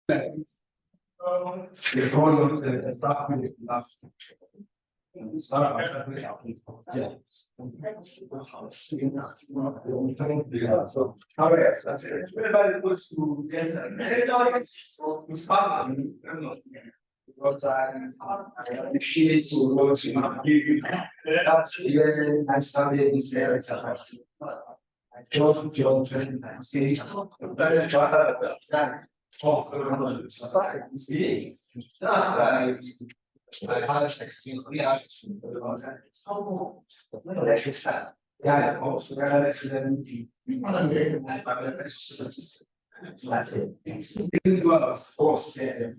Because I appreciate so much I studied in Sarah's house. I go to children and say, talk around the being. That's why I had experience. That's just that. Yeah, also, actually, that's it. It was forced there.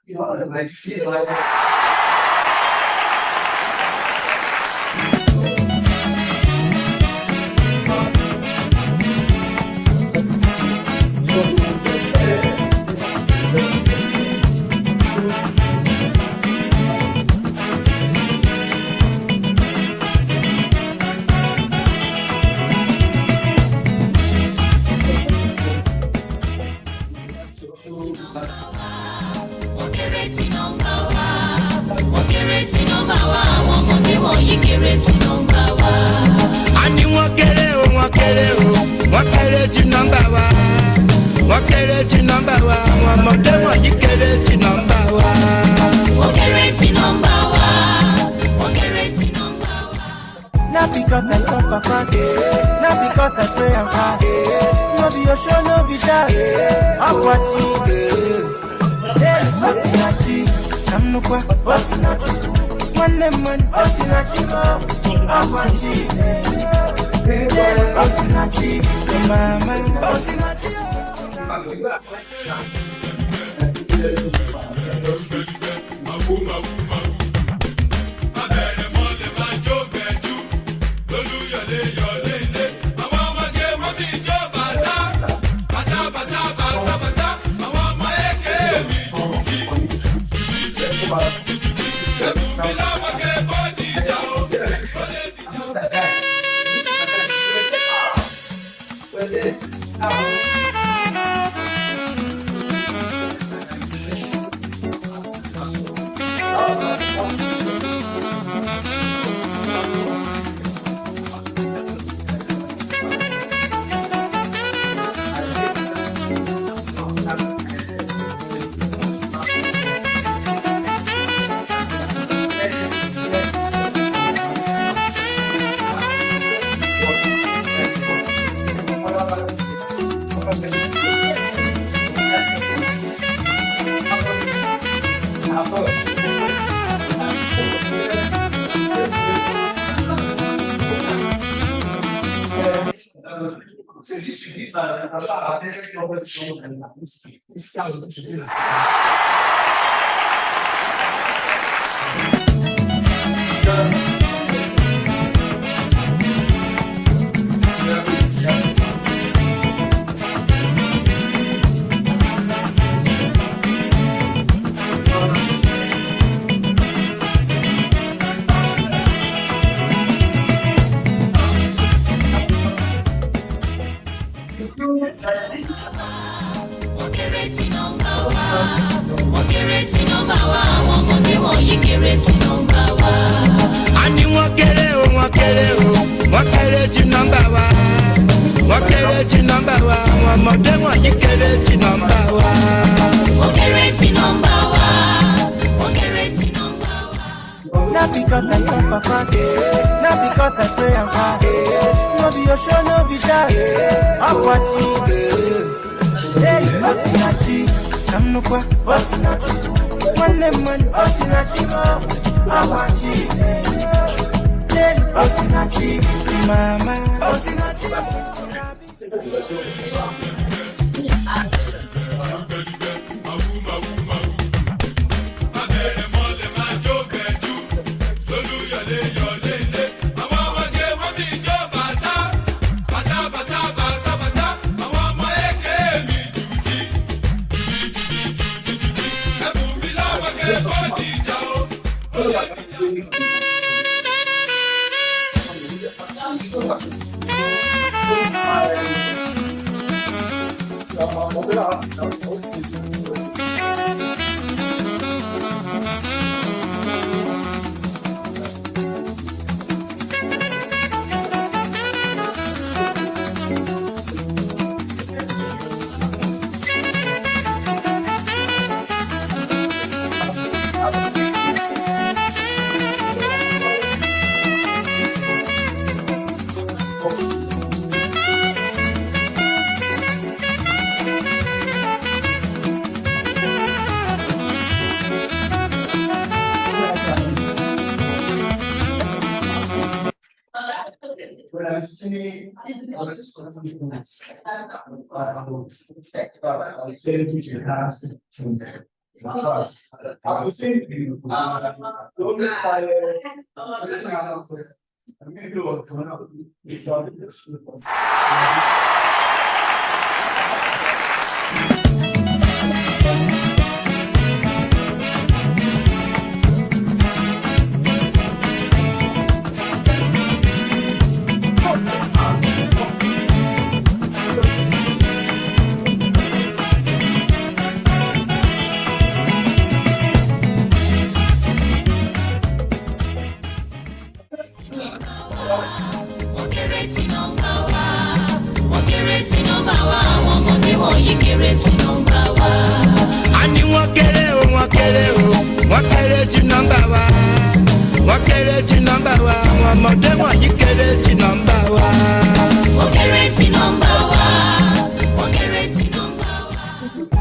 You know, I see it like not because I suffer fast, not because I pray and fast. No be your show, no be that. I'm watching. Osinachi, I'm no kwa. Osinachi, one man. Osinachi, I'm watching. Osinachi, mama. Osinachi. Not because I suffer fast, not because I pray and fast. No be your show, no be that. I'm watching. Osinachi, I'm no kwa. Osinachi, one man. Osinachi, I'm watching. Osinachi, mama. Osinachi.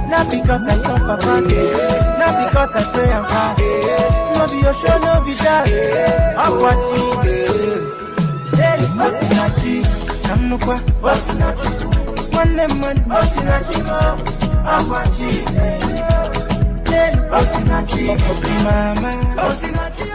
Not because I suffer past, not because I pray and fast. No be your show, no be that. I'm watching. Hey, Osinachi, I'm no qua, Osinachi. One lemon, Osinachi, I'm watching. Hey, Osinachi, Mama, Osinachi.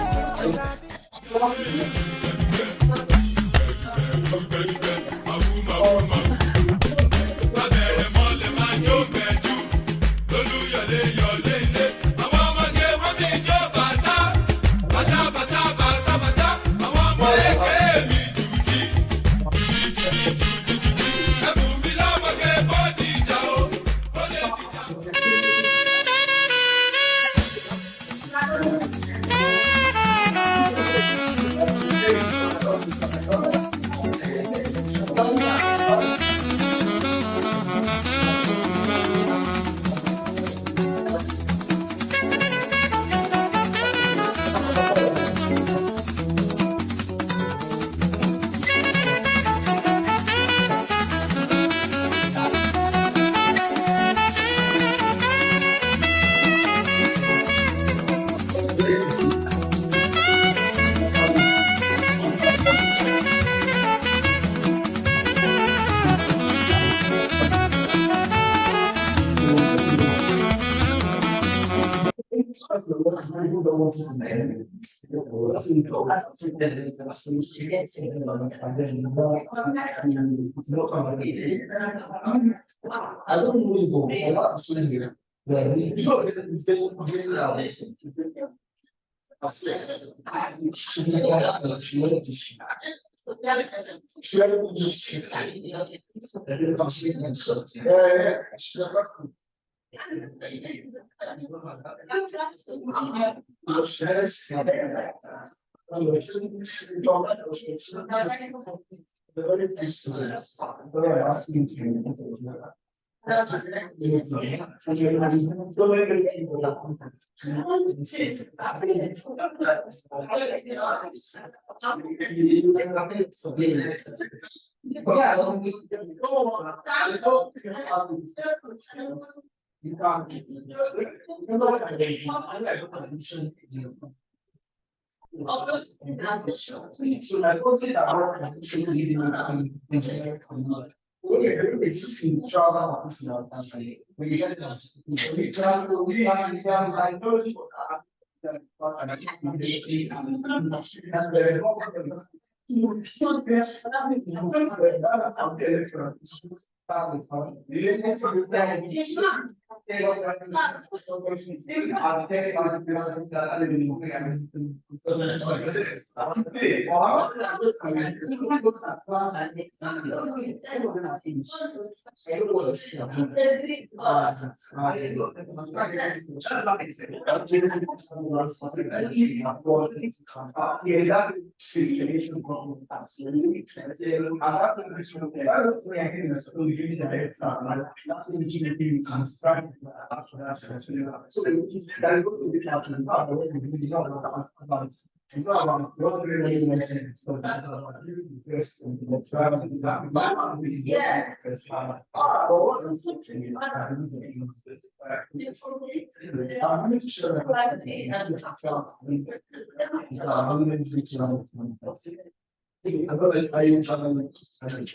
Agora aí eu já não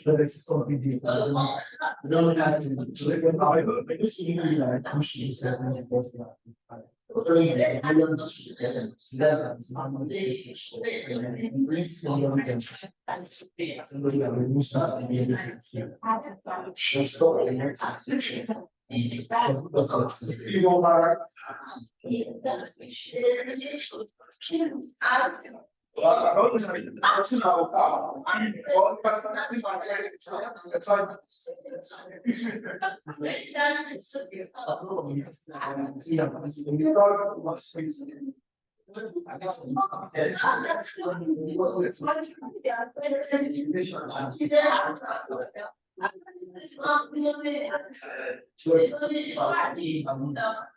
parece só pedir. Não é nada. Eu tenho sim, né? Consciência, né? Eu falei, eu não sei, cidadã, não tem por isso eu não tenho. Eu não sabe, eu estou e vão dar.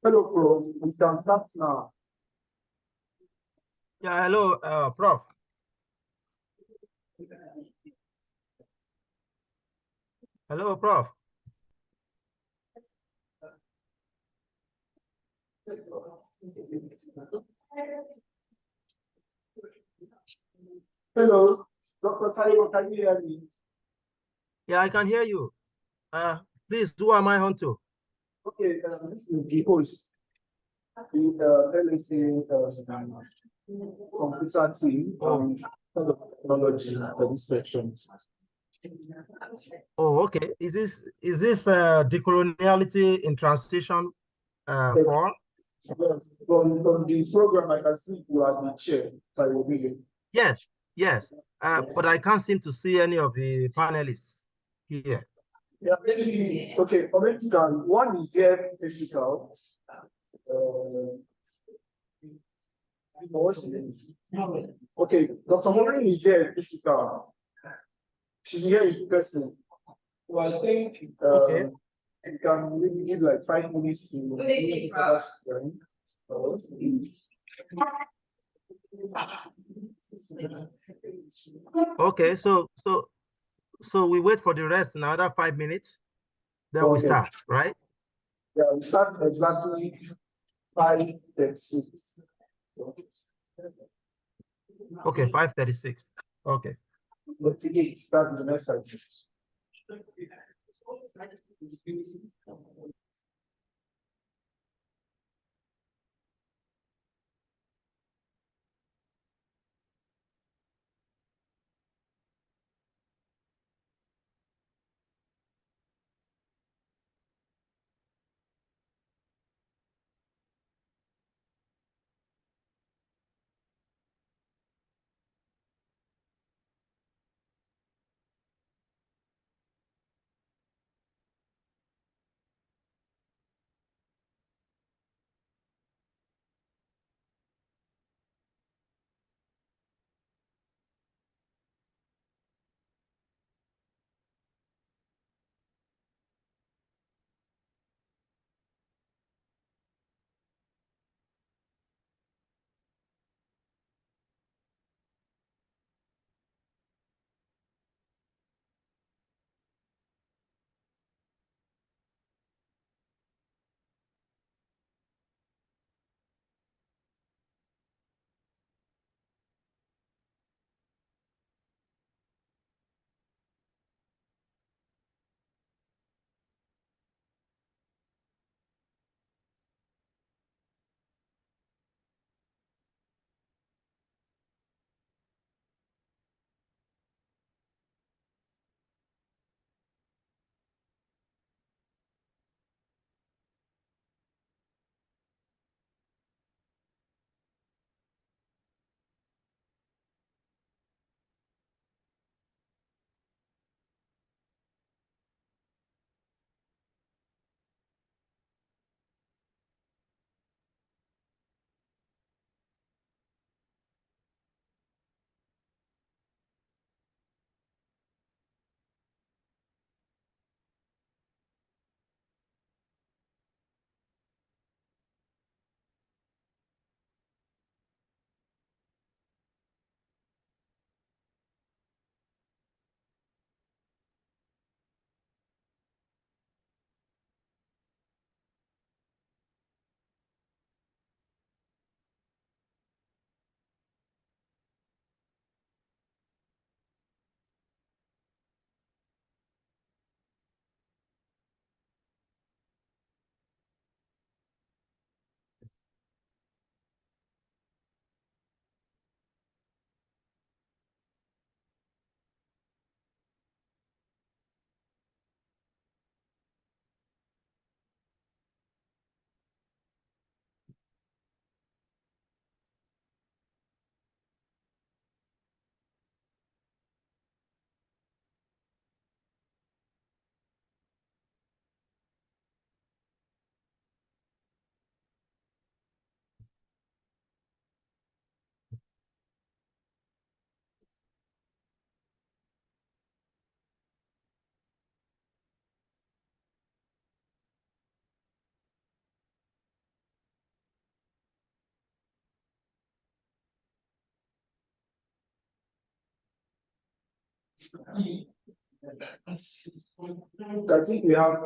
Hello, bro. We can start now. Yeah, hello, Prof. Hello, Prof. Hello, Dr. Taiwo, can you hear me? Yeah, I can hear you. Please, who am I on to? Okay, this is the host in the LSA computer team technology for this section. Oh, okay. Is this decoloniality in transition Yes, for? yes. From the program, I can see you are the chair, Taiwo Bile. Yes, yes. But I can't seem to see any of the panelists here. Yeah, okay, political. One is here physical. Okay, Dr. Maureen is here physical. She's here in person. So I think Okay. you can maybe give like 5 minutes to Okay, so we wait for the rest another 5 minutes, then we start, right? Yeah, we start exactly 5:36. Okay, 5:36. Okay. But today it starts in the next 5 minutes. I think we have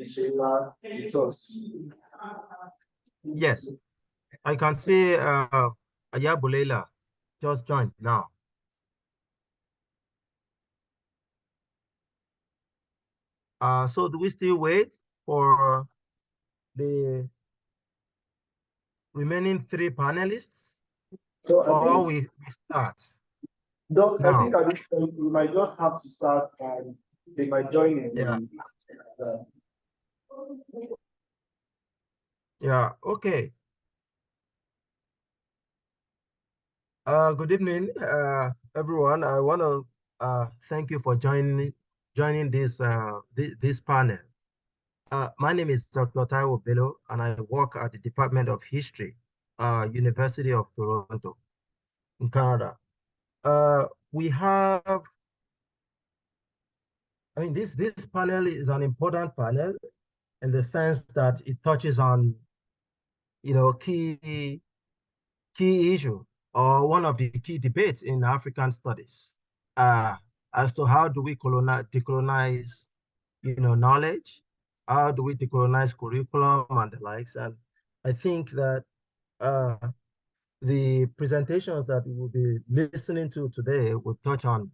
Sheila with us. Yes, I can see Ayabulela just joined now. So do we still wait for the remaining three panelists, So I or think we start I now? think at this point we might just have to start and they might join in. Yeah. Yeah, okay. Good evening, everyone. I want to thank you for joining this panel. My name is Dr. Taiwo Bello, and I work at the Department of History, University of Toronto, in Canada. We have, I mean, this panel is an important panel in the sense that it touches on, key issue or one of the key debates in African studies, as to how do we decolonize, knowledge, how do we decolonize curriculum and the likes. And I think that uh, the presentations that we will be listening to today will touch on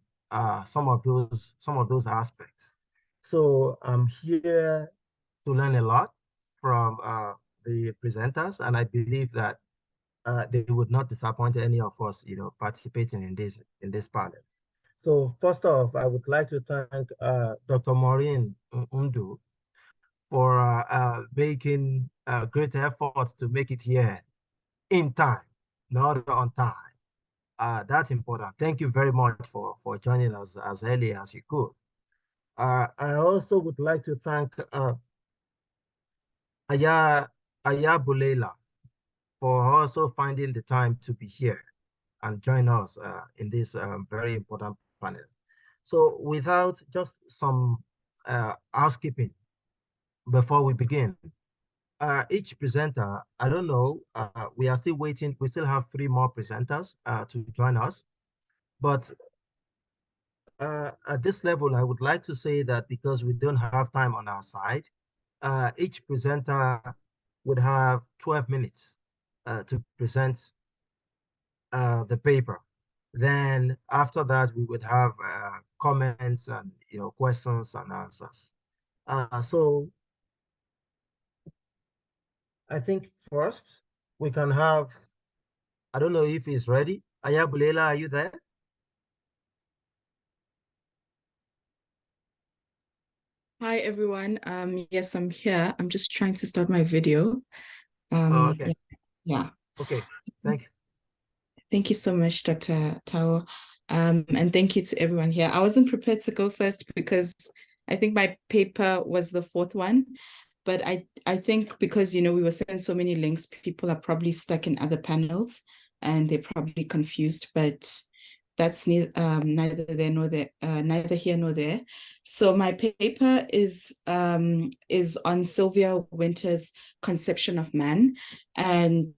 some of those aspects. So I'm here to learn a lot from the presenters, and I believe that they would not disappoint any of us, participating in this panel. So first off, I would like to thank Dr. Maureen Undu for making great efforts to make it here in time, not on time. That's important. Thank you very much for joining us as early as you could. I also would like to thank Aya Bulela for also finding the time to be here and join us in this very important panel. So without just some housekeeping before we begin, each presenter, I don't know, we are still waiting. We still have three more presenters to join us. But at this level, I would like to say that because we don't have time on our side, each presenter would have 12 minutes to present the paper. Then after that, we would have comments and questions and answers. So I think first we can have, I don't know if he's ready. Ayabulela, are you there? Hi, everyone. Yes, I'm here. I'm just trying to start my video. Okay. Yeah. Okay. Thank you. Thank you so much, Dr. Tao. And thank you to everyone here. I wasn't prepared to go first because I think my paper was the fourth one. But I think because, we were sent so many links, people are probably stuck in other panels and they're probably confused. But that's neither here nor there. So my paper is on Sylvia Wynter's conception of man, and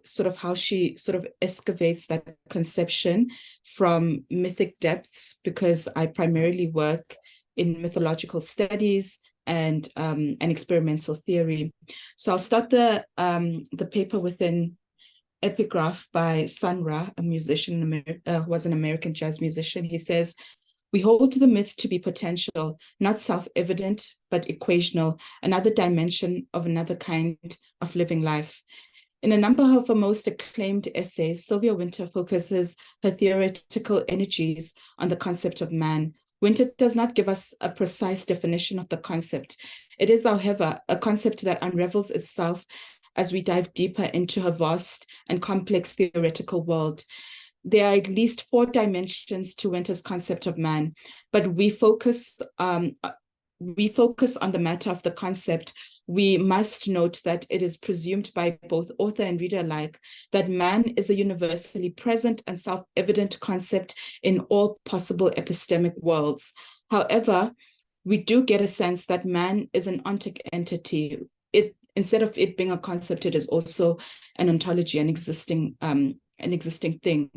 sort of how she sort of excavates that conception from mythic depths, because I primarily work in mythological studies and experimental theory. So I'll start the paper with an epigraph by Sun Ra, a musician, who was an American jazz musician. He says, "We hold the myth to be potential, not self-evident, but equational, another dimension of another kind of living life." In a number of her most acclaimed essays, Sylvia Wynter focuses her theoretical energies on the concept of man. Wynter does not give us a precise definition of the concept. It is, however, a concept that unravels itself as we dive deeper into her vast and complex theoretical world. There are at least 4 dimensions to Wynter's concept of man, but we focus on the matter of the concept. We must note that it is presumed by both author and reader alike that man is a universally present and self-evident concept in all possible epistemic worlds. However, we do get a sense that man is an ontic entity. Instead of it being a concept, it is also an ontology, an existing thing,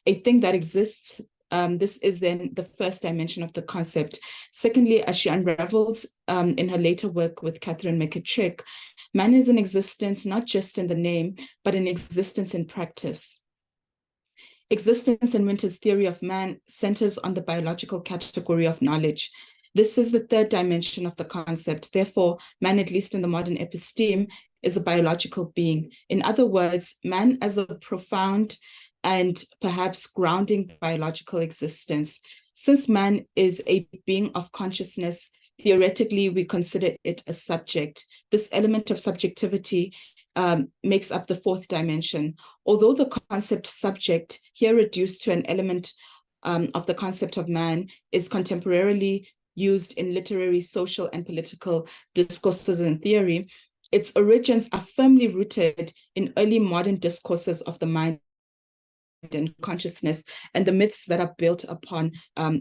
a thing that exists this is then the first dimension of the concept. Secondly, as she unravels in her later work with Catherine McKittrick, man is in existence not just in the name, but in existence in practice. Existence in Winter's theory of man centers on the biological category of knowledge. This is the third dimension of the concept. Therefore, man, at least in the modern episteme, is a biological being. In other words, man as a profound and perhaps grounding biological existence. Since man is a being of consciousness, theoretically, we consider it a subject. This element of subjectivity makes up the fourth dimension. Although the concept subject, here reduced to an element of the concept of man, is contemporarily used in literary, social, and political discourses and theory, its origins are firmly rooted in early modern discourses of the mind and consciousness and the myths that are built upon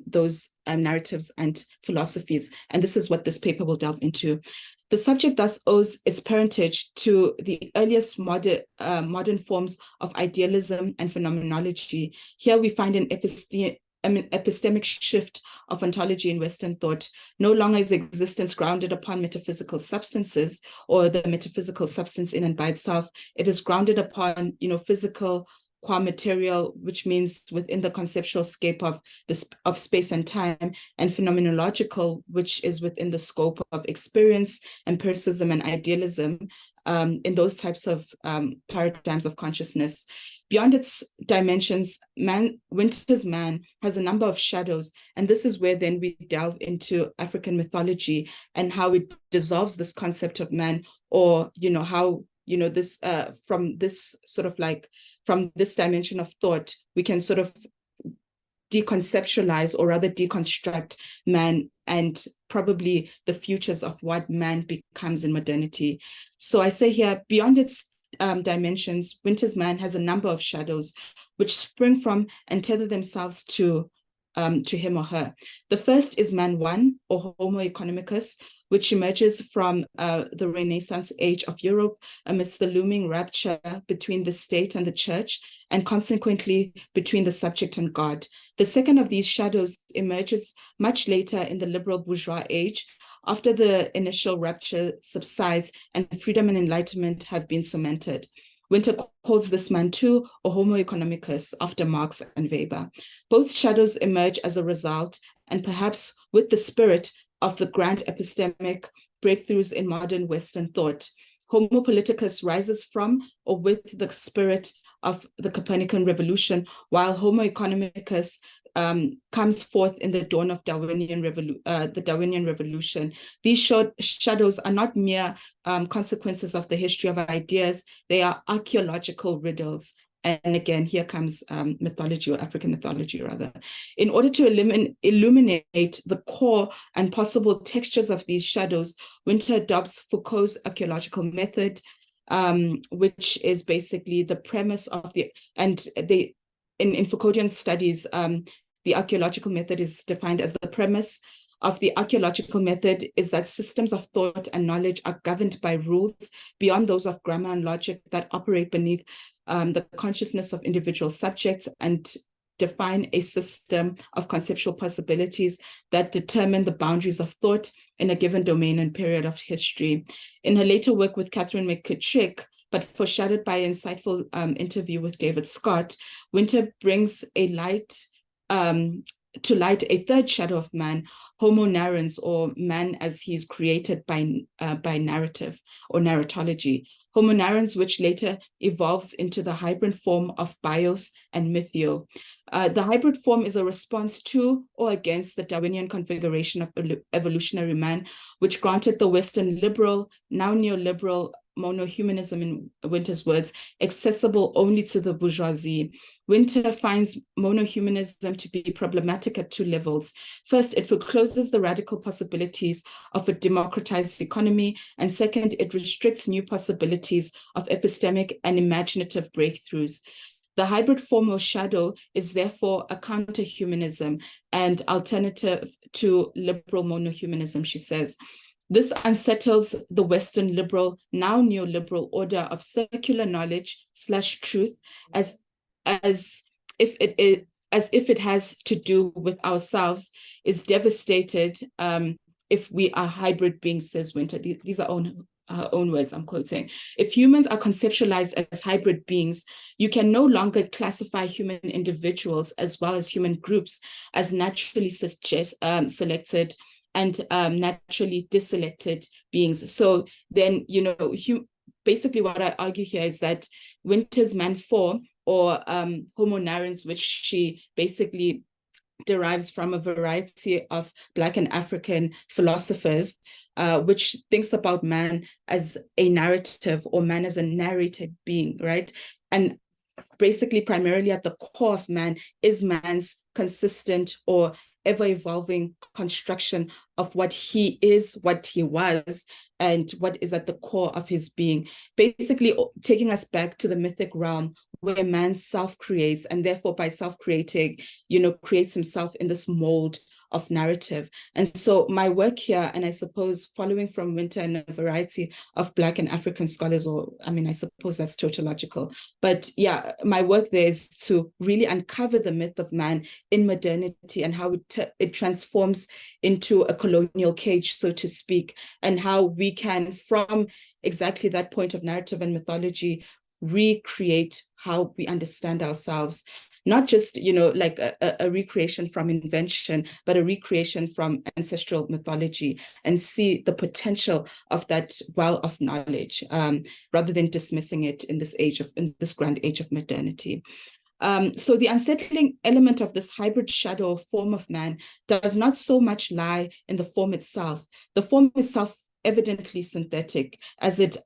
those narratives and philosophies. And this is what this paper will delve into. The subject thus owes its parentage to the earliest modern forms of idealism and phenomenology. Here we find an epistemic shift of ontology in Western thought. No longer is existence grounded upon metaphysical substances or the metaphysical substance in and by itself. It is grounded upon, physical qua material, which means within the conceptual scope of space and time, and phenomenological, which is within the scope of experience, empiricism, and idealism, in those types of paradigms of consciousness. Beyond its dimensions, Winter's man has a number of shadows, and this is where then we delve into African mythology and how it dissolves this concept of man, or how this from this dimension of thought, we can sort of deconceptualize, or rather deconstruct, man and probably the futures of what man becomes in modernity. So I say here, beyond its dimensions, Winter's man has a number of shadows which spring from and tether themselves to him or her. The first is man one, or Homo economicus, which emerges from the Renaissance age of Europe amidst the looming rupture between the state and the church, and consequently between the subject and God. The second of these shadows emerges much later in the liberal bourgeois age, after the initial rupture subsides and freedom and enlightenment have been cemented. Winter calls this man too, or Homo economicus, after Marx and Weber. Both shadows emerge as a result, and perhaps with the spirit of the grand epistemic breakthroughs in modern Western thought. Homo politicus rises from or with the spirit of the Copernican revolution, while Homo economicus comes forth in the dawn of the Darwinian revolution. These shadows are not mere consequences of the history of ideas, they are archaeological riddles. And again, here comes mythology, or African mythology rather. In order to illuminate the core and possible textures of these shadows, Winter adopts Foucault's archaeological method, which is basically the premise of in Foucauldian studies, the archaeological method is defined as the premise of the archaeological method is that systems of thought and knowledge are governed by rules beyond those of grammar and logic that operate beneath the consciousness of individual subjects and define a system of conceptual possibilities that determine the boundaries of thought in a given domain and period of history. In her later work with Catherine McKittrick, but foreshadowed by an insightful interview with David Scott, Winter brings to light a third shadow of man, Homo narrans, or man as he's created by narrative or narratology. Homo narrans, which later evolves into the hybrid form of bios and mythio. The hybrid form is a response to or against the Darwinian configuration of evolutionary man, which granted the Western liberal, now neoliberal, monohumanism, in Winter's words, accessible only to the bourgeoisie. Winter finds monohumanism to be problematic at two levels. First, it forecloses the radical possibilities of a democratized economy, and second, it restricts new possibilities of epistemic and imaginative breakthroughs. The hybrid form or shadow is therefore a counter-humanism and alternative to liberal monohumanism, she says. This unsettles the Western liberal, now neoliberal order of circular knowledge / truth as if it as if it has to do with ourselves, is devastated if we are hybrid beings, says Winter. These are her own words I'm quoting. If humans are conceptualized as hybrid beings, you can no longer classify human individuals as well as human groups as naturally selected and naturally deselected beings. So then, you know, basically what I argue here is that Winter's Man 4, or Homo narrans, which she basically derives from a variety of Black and African philosophers, which thinks about man as a narrative, or man as a narrated being, right? And basically, primarily at the core of man is man's consistent or ever-evolving construction of what he is, what he was, and what is at the core of his being. Basically, taking us back to the mythic realm where man self-creates, and therefore by self-creating, you know, creates himself in this mold of narrative. And so my work here, and I suppose following from Winter and a variety of Black and African scholars, or I mean, I suppose that's tautological, but yeah, my work there is to really uncover the myth of man in modernity and how it transforms into a colonial cage, so to speak, and how we can, from exactly that point of narrative and mythology, recreate how we understand ourselves. Not just, you know, like a recreation from invention, but a recreation from ancestral mythology, and see the potential of that well of knowledge, rather than dismissing it in this grand age of modernity. So the unsettling element of this hybrid shadow or form of man does not so much lie in the form itself. The form itself evidently synthetic, as it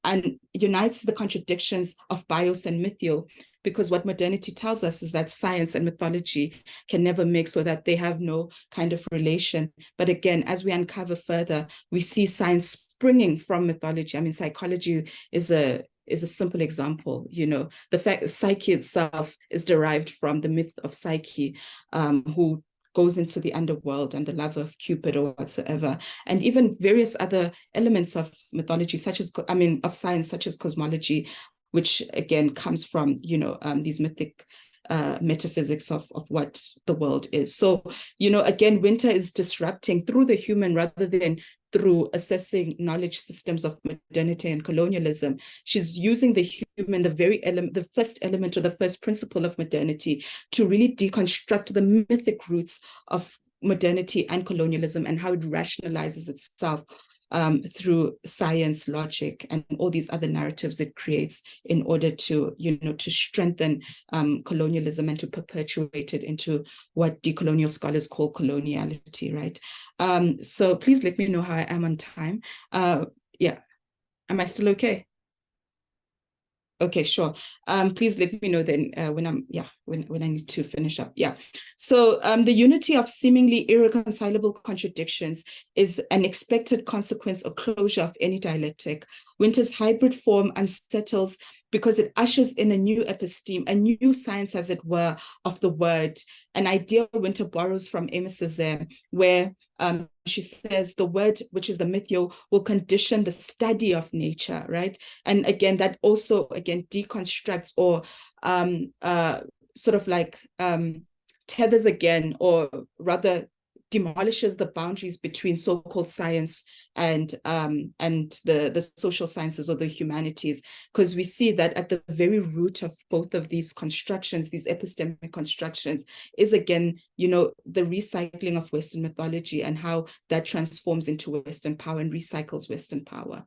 unites the contradictions of bios and mythio, because what modernity tells us is that science and mythology can never mix, or that they have no kind of relation. But again, as we uncover further, we see science springing from mythology. I mean, psychology is a simple example. You know, the fact that psyche itself is derived from the myth of Psyche, who goes into the underworld and the love of Cupid or whatsoever, and even various other elements of mythology, such as, I mean, of science, such as cosmology, which again comes from, you know, these mythic metaphysics of what the world is. So, you know, again, Winter is disrupting through the human rather than through assessing knowledge systems of modernity and colonialism. She's using the human, the first element or the first principle of modernity, to really deconstruct the mythic roots of modernity and colonialism and how it rationalizes itself through science, logic, and all these other narratives it creates in order to, you know, to strengthen colonialism and to perpetuate it into what decolonial scholars call coloniality, right? So please let me know how I am on time. Yeah, am I still okay? Okay, sure. Please let me know then when I need to finish up. Yeah. So the unity of seemingly irreconcilable contradictions is an expected consequence or closure of any dialectic. Winter's hybrid form unsettles because it ushers in a new episteme, a new science, as it were, of the word, an idea Winter borrows from Amos Césaire, where she says the word, which is the mythio, will condition the study of nature, right? And again, that also, again, deconstructs or sort of like tethers again, or rather demolishes the boundaries between so-called science and the social sciences or the humanities, because we see that at the very root of both of these constructions, these epistemic constructions, is again, you know, the recycling of Western mythology and how that transforms into Western power and recycles Western power.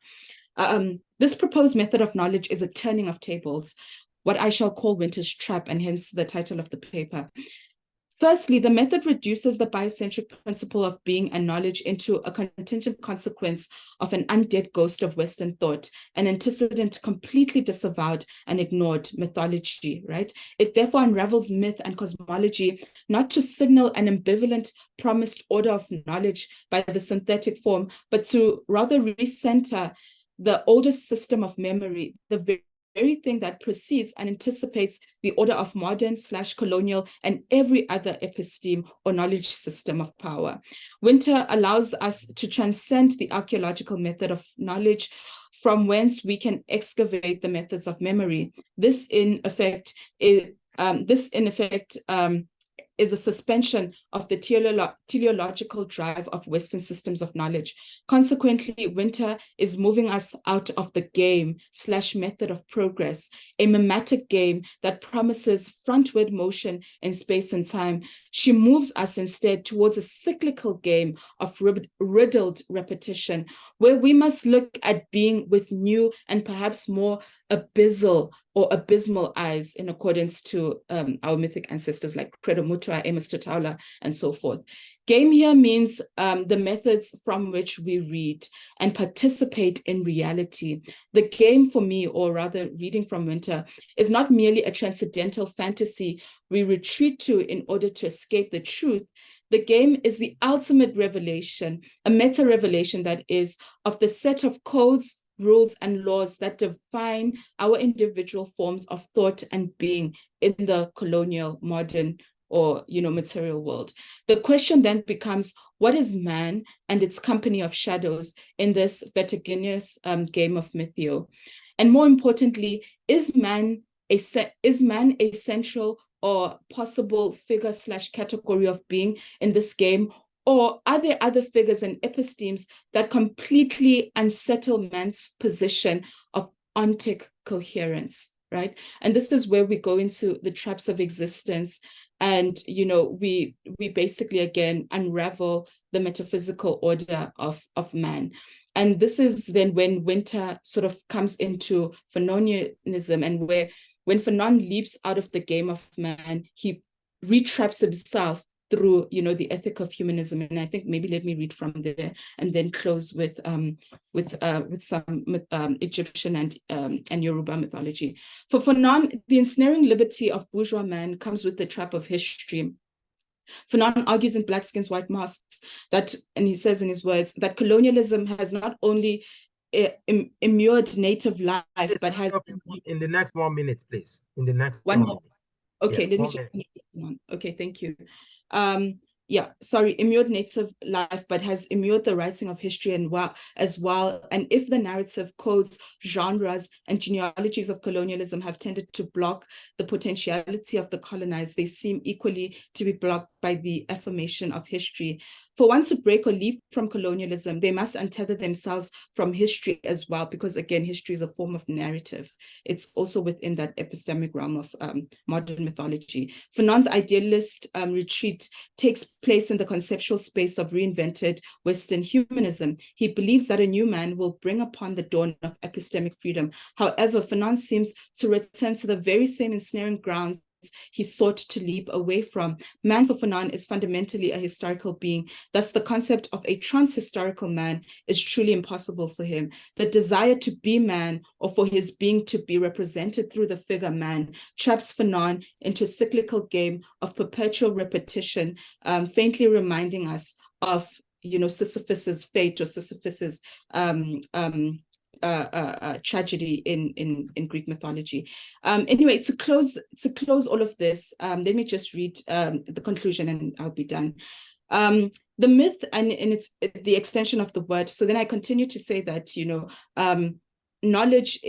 This proposed method of knowledge is a turning of tables, what I shall call Winter's trap, and hence the title of the paper. Firstly, the method reduces the biocentric principle of being and knowledge into a contingent consequence of an undead ghost of Western thought, an antecedent completely disavowed and ignored mythology, right? It therefore unravels myth and cosmology, not to signal an ambivalent promised order of knowledge by the synthetic form, but to rather recenter the oldest system of memory, the very thing that precedes and anticipates the order of modern / colonial and every other episteme or knowledge system of power. Winter allows us to transcend the archaeological method of knowledge, from whence we can excavate the methods of memory. This in effect is a suspension of the teleological drive of Western systems of knowledge. Consequently, winter is moving us out of the game/method of progress, a mimetic game that promises frontward motion in space and time. She moves us instead towards a cyclical game of riddled repetition, where we must look at being with new and perhaps more abysmal eyes, in accordance to our mythic ancestors like Credo Mutwa, Amos Tutaula, and so forth. Game here means the methods from which we read and participate in reality. The game for me, or rather reading from winter, is not merely a transcendental fantasy we retreat to in order to escape the truth. The game is the ultimate revelation, a meta-revelation that is, of the set of codes, rules, and laws that define our individual forms of thought and being in the colonial, modern, or material world. The question then becomes, what is man and its company of shadows in this vertiginous game of mythio? And more importantly, is man a central or possible figure/category of being in this game? Or are there other figures and epistemes that completely unsettle man's position of ontic coherence, right? And this is where we go into the traps of existence. And, we basically, again, unravel the metaphysical order of man. And this is then when winter sort of comes into Fanonianism, and when Fanon leaps out of the game of man, he retraps himself through, the ethic of humanism. And I think maybe let me read from there and then close with some Egyptian and Yoruba mythology. For Fanon, the ensnaring liberty of bourgeois man comes with the trap of history. Fanon argues in Black Skins, White Masks that, and he says in his words, that colonialism has not only immured native life, but has... In the next 1 minute, please. In the next 1 minute. Okay, yes, let me check. Okay, thank you. Immured native life, but has immured the writing of history as well. And if the narrative codes, genres, and genealogies of colonialism have tended to block the potentiality of the colonized, they seem equally to be blocked by the affirmation of history. For one to break or leap from colonialism, they must untether themselves from history as well, because again, history is a form of narrative. It's also within that epistemic realm of modern mythology. Fanon's idealist retreat takes place in the conceptual space of reinvented Western humanism. He believes that a new man will bring upon the dawn of epistemic freedom. However, Fanon seems to return to the very same ensnaring grounds he sought to leap away from. Man for Fanon is fundamentally a historical being. Thus, the concept of a trans-historical man is truly impossible for him. The desire to be man, or for his being to be represented through the figure man, traps Fanon into a cyclical game of perpetual repetition, faintly reminding us of Sisyphus's fate, or Sisyphus's tragedy in Greek mythology. Anyway, to close all of this, let me just read the conclusion and I'll be done. The myth and it's the extension of the word. So then I continue to say that knowledge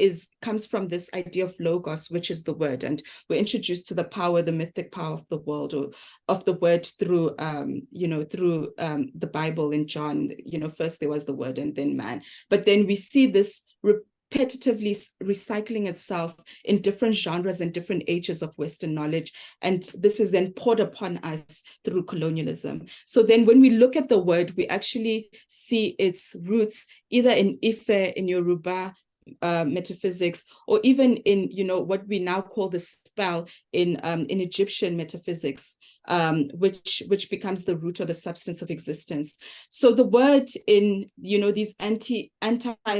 comes from this idea of logos, which is the word, and we're introduced to the power, the mythic power of the world, or of the word through the Bible in John. First there was the word and then man, but then we see this repetitively recycling itself in different genres and different ages of Western knowledge, and this is then poured upon us through colonialism. So then when we look at the word, we actually see its roots either in Ife, in Yoruba metaphysics, or even in what we now call the spell in Egyptian metaphysics, which becomes the root or the substance of existence. So the word in these anti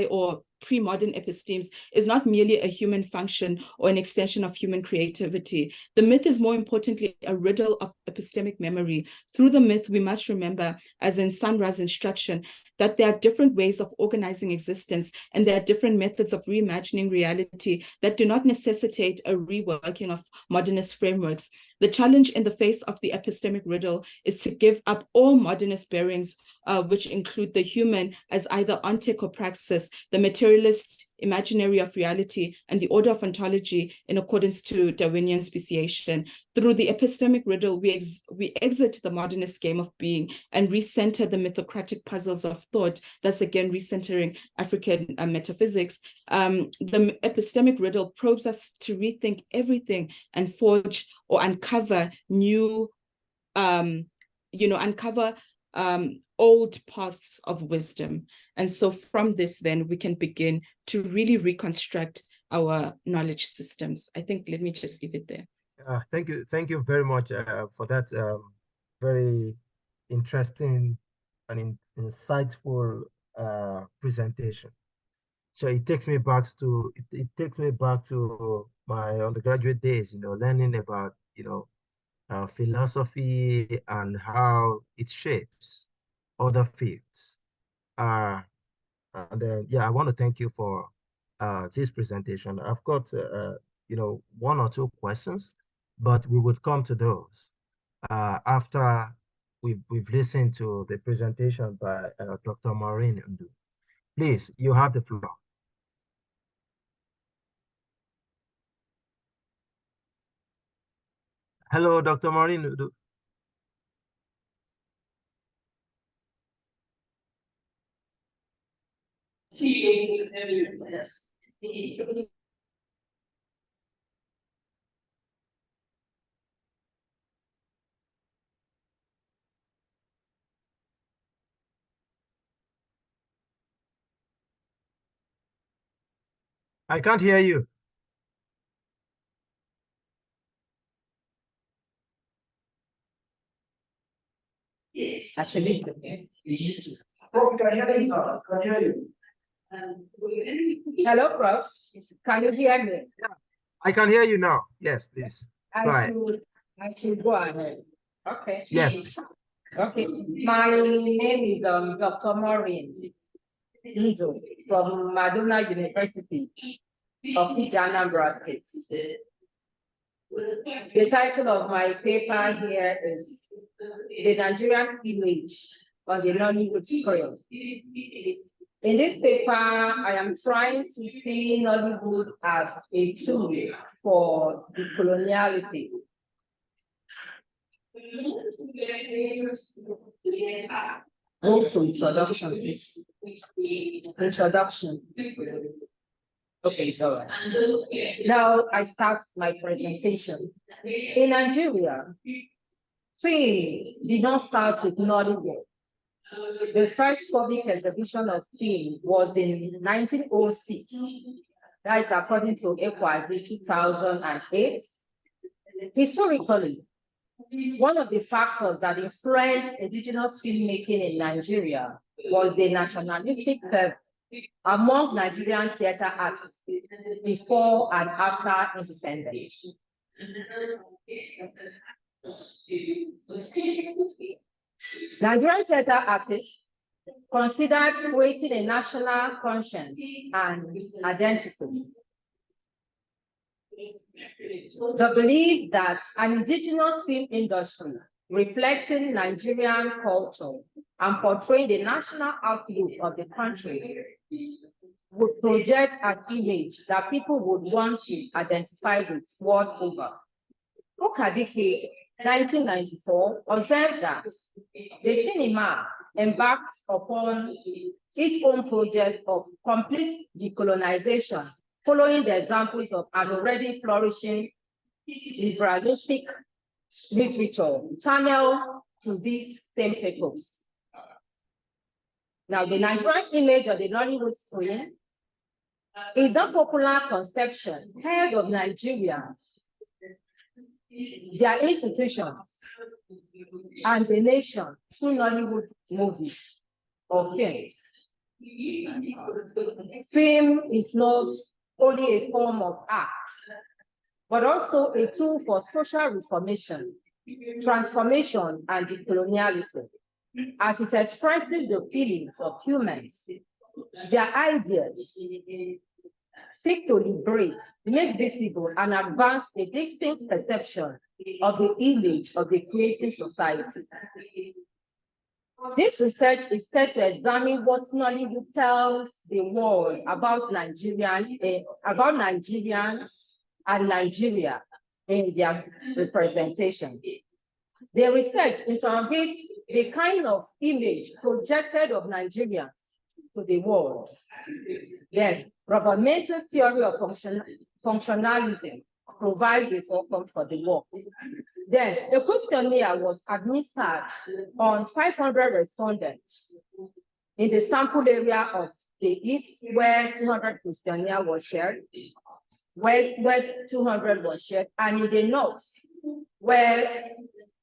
or pre-modern epistemes is not merely a human function or an extension of human creativity. The myth is more importantly a riddle of epistemic memory. Through the myth, we must remember, as in Sanra's instruction, that there are different ways of organizing existence, and there are different methods of reimagining reality that do not necessitate a reworking of modernist frameworks. The challenge in the face of the epistemic riddle is to give up all modernist bearings, which include the human as either ontic or praxis, the materialist imaginary of reality, and the order of ontology in accordance to Darwinian speciation. Through the epistemic riddle, we exit the modernist game of being and recenter the mythocratic puzzles of thought, thus again recentering African metaphysics. The epistemic riddle probes us to rethink everything and forge or uncover new, uncover old paths of wisdom. And so from this, then we can begin to really reconstruct our knowledge systems. I think, let me just leave it there. Thank you very much for that very interesting and insightful presentation. So it takes me back to my undergraduate days, learning about philosophy and how it shapes other fields. I want to thank you for this presentation. I've got one or two questions, but we would come to those after we've listened to the presentation by Dr. Maureen Ndu. Please, you have the floor. Hello, Dr. Maureen Ndu. I can't hear you. Actually, Prof, can you hear me now? Can you hear you? hello, Prof. Can you hear me? Yeah, I can hear you now. Yes, please. I should go ahead. Okay. Yes. Okay. My name is Dr. Maureen Ndu from Madonna University of Anambra State. The title of my paper here is The Nigerian Image on the Nollywood Screen. In this paper, I am trying to see Nollywood as a tool for decoloniality. Go to introduction, please. Introduction. Okay, it's all right. Now I start my presentation. In Nigeria, film did not start with Nollywood. The first public exhibition of film was in 1906. That is according to Ekwazi 2008. Historically, one of the factors that influenced indigenous filmmaking in Nigeria was the nationalistic fervor among Nigerian theater artists before and after independence. Nigerian theater artists considered creating a national conscience and identity. The belief that an indigenous film industry reflecting Nigerian culture and portraying the national outlook of the country would project an image that people would want to identify with world over. Okadike, 1994, observed that the cinema embarked upon its own project of complete decolonization, following the examples of an already flourishing liberalistic literature channeled to these same purpose. Now, the Nigerian image of the Nollywood screen is the popular conception held of Nigerians, their institutions, and the nation through Nollywood movies or films. Film is not only a form of art, but also a tool for social reformation, transformation, and decoloniality, as it expresses the feelings of humans, their ideas, seek to liberate, make visible, and advance a distinct perception of the image of the creative society. This research is set to examine what Nollywood tells the world about Nigerians and Nigeria in their representation. The research interrogates the kind of image projected of Nigeria to the world. Then, Robert Menton's theory of functionalism provides the forecast for the work. Then, a questionnaire was administered on 500 respondents in the sample area of the East, where 200 questionnaire was shared, West, where 200 was shared, and in the North, where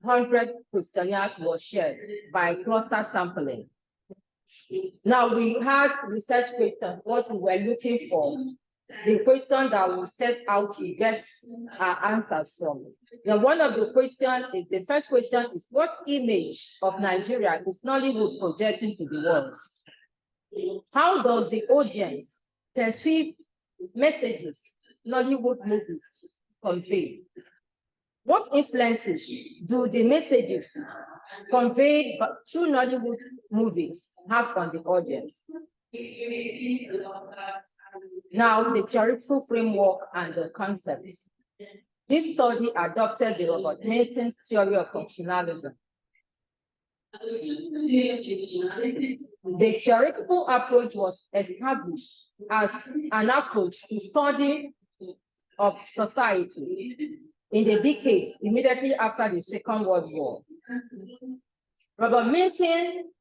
100 questionnaires was shared by cluster sampling. Now we had research questions, what we were looking for, the question that we set out to get our answers from. Now one of the questions is, the first question is, what image of Nigeria is Nollywood projecting to the world? How does the audience perceive messages Nollywood movies convey? What influences do the messages conveyed through Nollywood movies have on the audience? Now, the theoretical framework and the concepts. This study adopted the Robert Menton's theory of functionalism. The theoretical approach was established as an approach to study of society in the decades immediately after the Second World War. Robert Menton,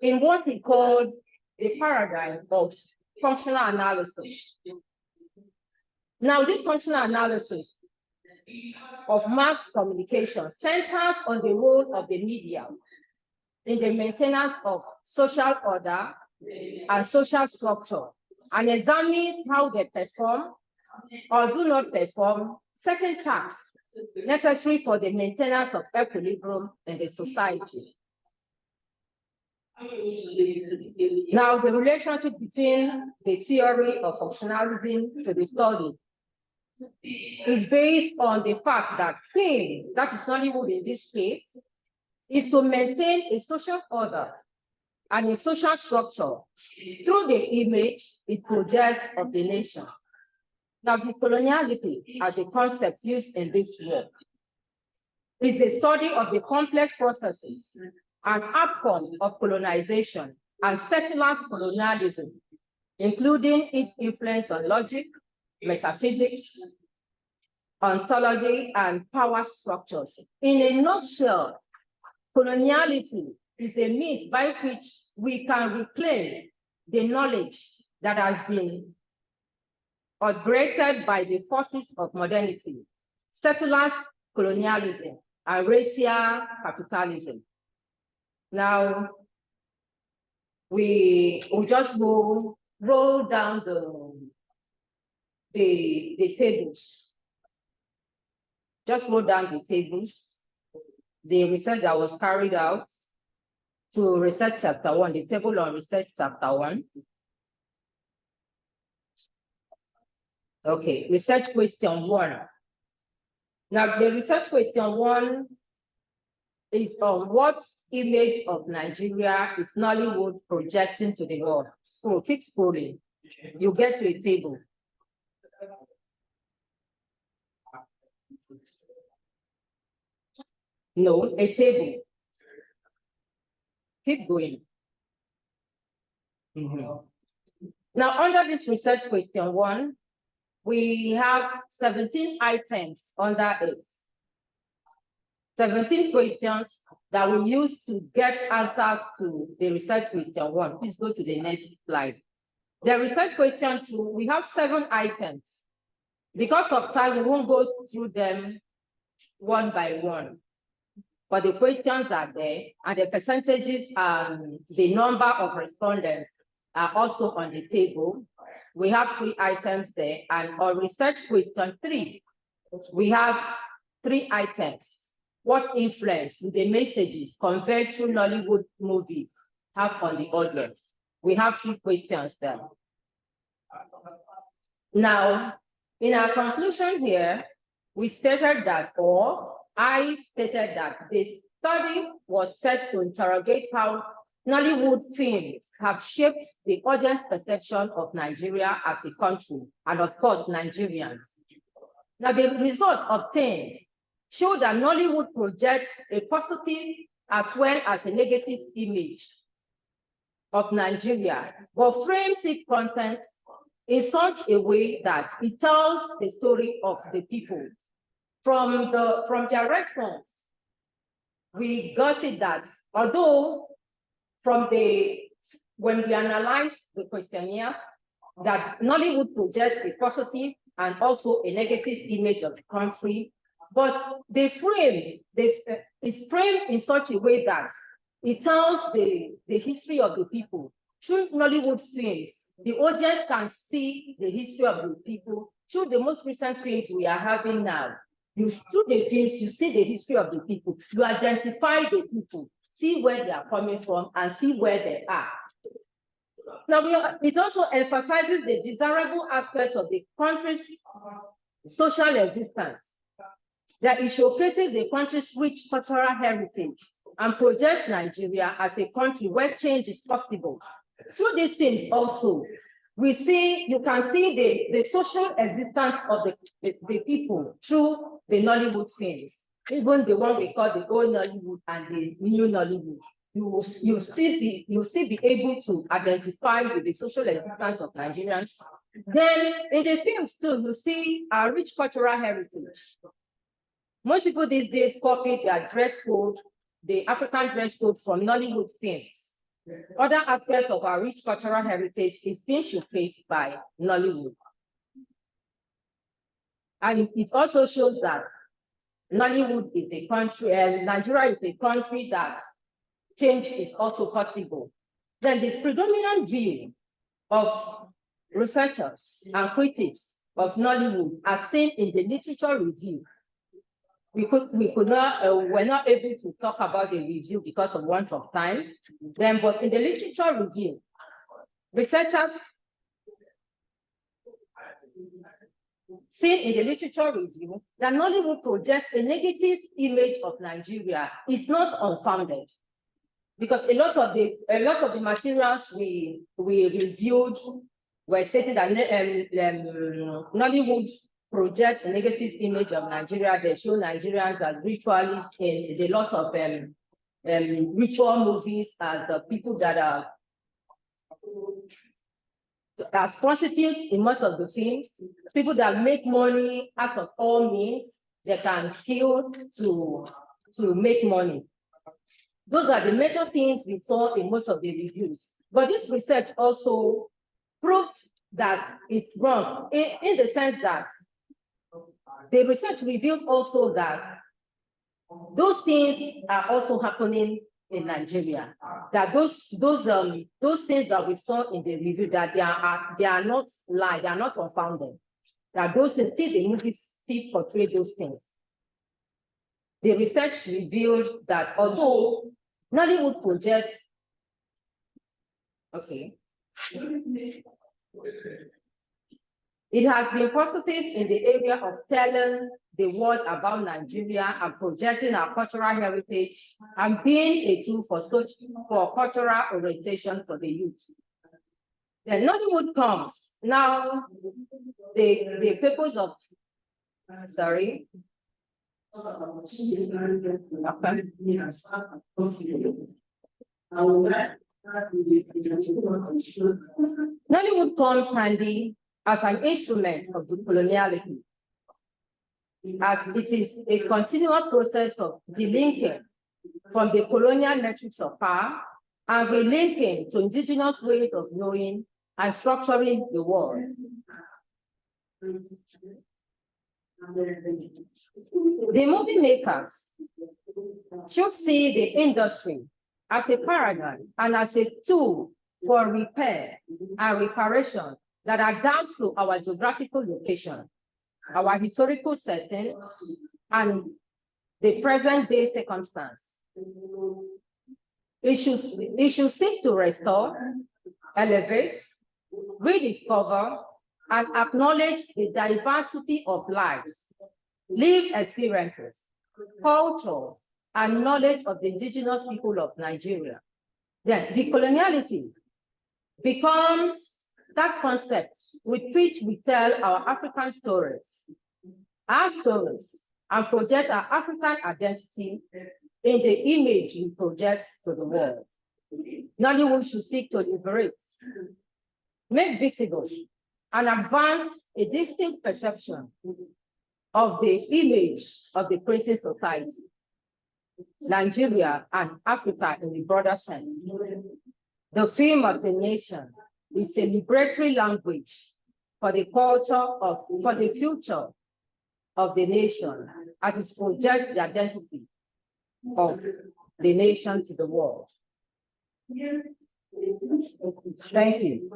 in what he called the paradigm of functional analysis. Now, this functional analysis of mass communication centers on the role of the media in the maintenance of social order and social structure, and examines how they perform or do not perform certain tasks necessary for the maintenance of equilibrium in the society. Now, the relationship between the theory of functionalism to the study is based on the fact that film, that is Nollywood in this case, is to maintain a social order and a social structure through the image it projects of the nation. Now, decoloniality as a concept used in this work is the study of the complex processes and outcome of colonization and settlers' colonialism, including its influence on logic, metaphysics, ontology, and power structures. In a nutshell, coloniality is a means by which we can reclaim the knowledge that has been upgraded by the forces of modernity, settlers' colonialism, and racial capitalism. Now, we just roll down the tables. Just roll down the tables. The research that was carried out to research chapter 1, the table on research chapter 1. Okay, research question 1. Now, the research question 1 is on what image of Nigeria is Nollywood projecting to the world. So keep scrolling. You get to a table. No, a table. Keep going. Now, under this research question 1, we have 17 items under it. 17 questions that we use to get answers to the research question 1. Please go to the next slide. The research question 2, we have 7 items. Because of time, we won't go through them one by one. But the questions are there, and the percentages and the number of respondents are also on the table. We have 3 items there, and on research question 3, we have 3 items. What influence do the messages conveyed through Nollywood movies have on the audience? We have 3 questions there. Now, in our conclusion here, we stated that, or I stated that the study was set to interrogate how Nollywood films have shaped the audience perception of Nigeria as a country, and of course, Nigerians. Now, the result obtained showed that Nollywood projects a positive as well as a negative image of Nigeria, but frames its content in such a way that it tells the story of the people. From their response, we got it that although when we analyzed the questionnaires, that Nollywood projects a positive and also a negative image of the country, but it's framed in such a way that it tells the history of the people. Through Nollywood films, the audience can see the history of the people. Through the most recent films we are having now, through the films, you see the history of the people. You identify the people, see where they are coming from, and see where they are. Now, it also emphasizes the desirable aspect of the country's social existence, that it showcases the country's rich cultural heritage and projects Nigeria as a country where change is possible. Through these films also, you can see the social existence of the people through the Nollywood films, even the one we call the old Nollywood and the new Nollywood. You'll still be able to identify with the social existence of Nigerians. Then in the films too, you see our rich cultural heritage. Most people these days copy their dress code, the African dress code from Nollywood films. Other aspects of our rich cultural heritage is being showcased by Nollywood. And it also shows that Nollywood is a country, Nigeria is a country that change is also possible. Then the predominant view of researchers and critics of Nollywood as seen in the literature review. We're not able to talk about the review because of want of time. Then, but in the literature review, researchers seen in the literature review that Nollywood projects a negative image of Nigeria is not unfounded, because a lot of the materials we reviewed were stating that Nollywood project a negative image of Nigeria. They show Nigerians as ritualists in a lot of ritual movies, as the people that are as prostitutes in most of the films, people that make money out of all means. They can kill to make money. Those are the major things we saw in most of the reviews. But this research also proved that it's wrong in the sense that the research revealed also that those things are also happening in Nigeria. That those things that we saw in the review, that they are not lie, they are not unfounded. That those things, still the movies still portray those things. The research revealed that although Nollywood projects, it has been positive in the area of telling the world about Nigeria and projecting our cultural heritage and being a tool for cultural orientation for the youth. Then Nollywood comes. Now, the purpose of, sorry. Nollywood comes handy as an instrument of decoloniality, as it is a continual process of delinking from the colonial metrics of power and relinking to indigenous ways of knowing and structuring the world. The movie makers should see the industry as a paradigm and as a tool for repair and reparation that adapts to our geographical location, our historical setting, and the present day circumstance. It should seek to restore, elevate, rediscover, and acknowledge the diversity of lives, lived experiences, cultures, and knowledge of the indigenous people of Nigeria. Then decoloniality becomes that concept with which we tell our African stories, and project our African identity in the image we project to the world. Nollywood should seek to liberate, make visible, and advance a distinct perception of the image of the creative society, Nigeria and Africa in the broader sense. The film of the nation is a liberatory language for the future of the nation as it projects the identity of the nation to the world. Thank you.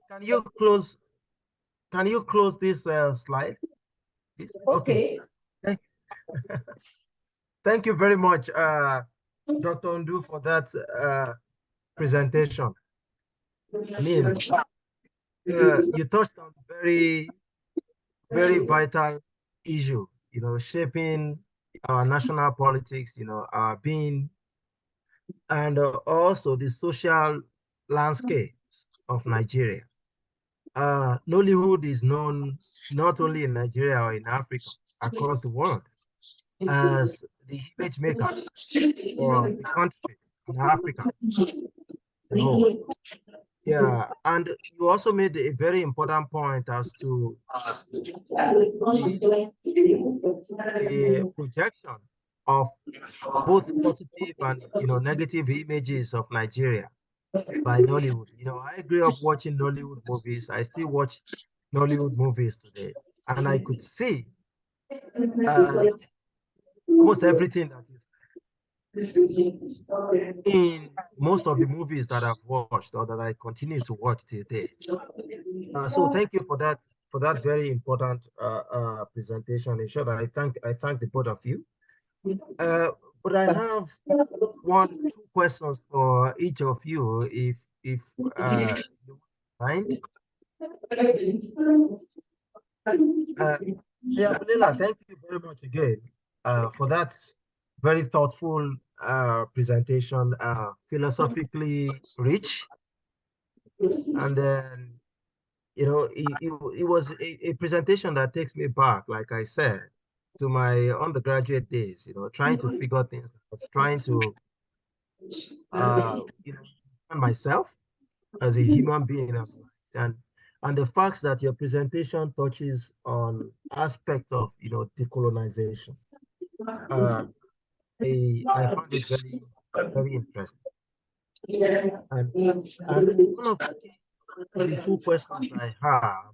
Can you close this slide? Please? Okay. Thank you very much, Dr. Ndu, for that presentation. I mean, you touched on very vital issue, shaping our national politics, our being, and also the social landscapes of Nigeria. Nollywood is known not only in Nigeria or in Africa, across the world, as the image maker for the country in Africa. Yeah, and you also made a very important point as to the projection of both positive and negative images of Nigeria by Nollywood. I grew up watching Nollywood movies. I still watch Nollywood movies today, and I could see almost everything that is in most of the movies that I've watched or that I continue to watch till date. So thank you for that very important presentation. In short, I thank the both of you. But I have two questions for each of you, if you mind. Yeah, Bulila, thank you very much again for that very thoughtful presentation, philosophically rich, and then it was a presentation that takes me back, like I said, to my undergraduate days. Trying to figure things out, trying to understand myself as a human being, and the fact that your presentation touches on aspects of decolonization. I found it very interesting. And one of the two questions I have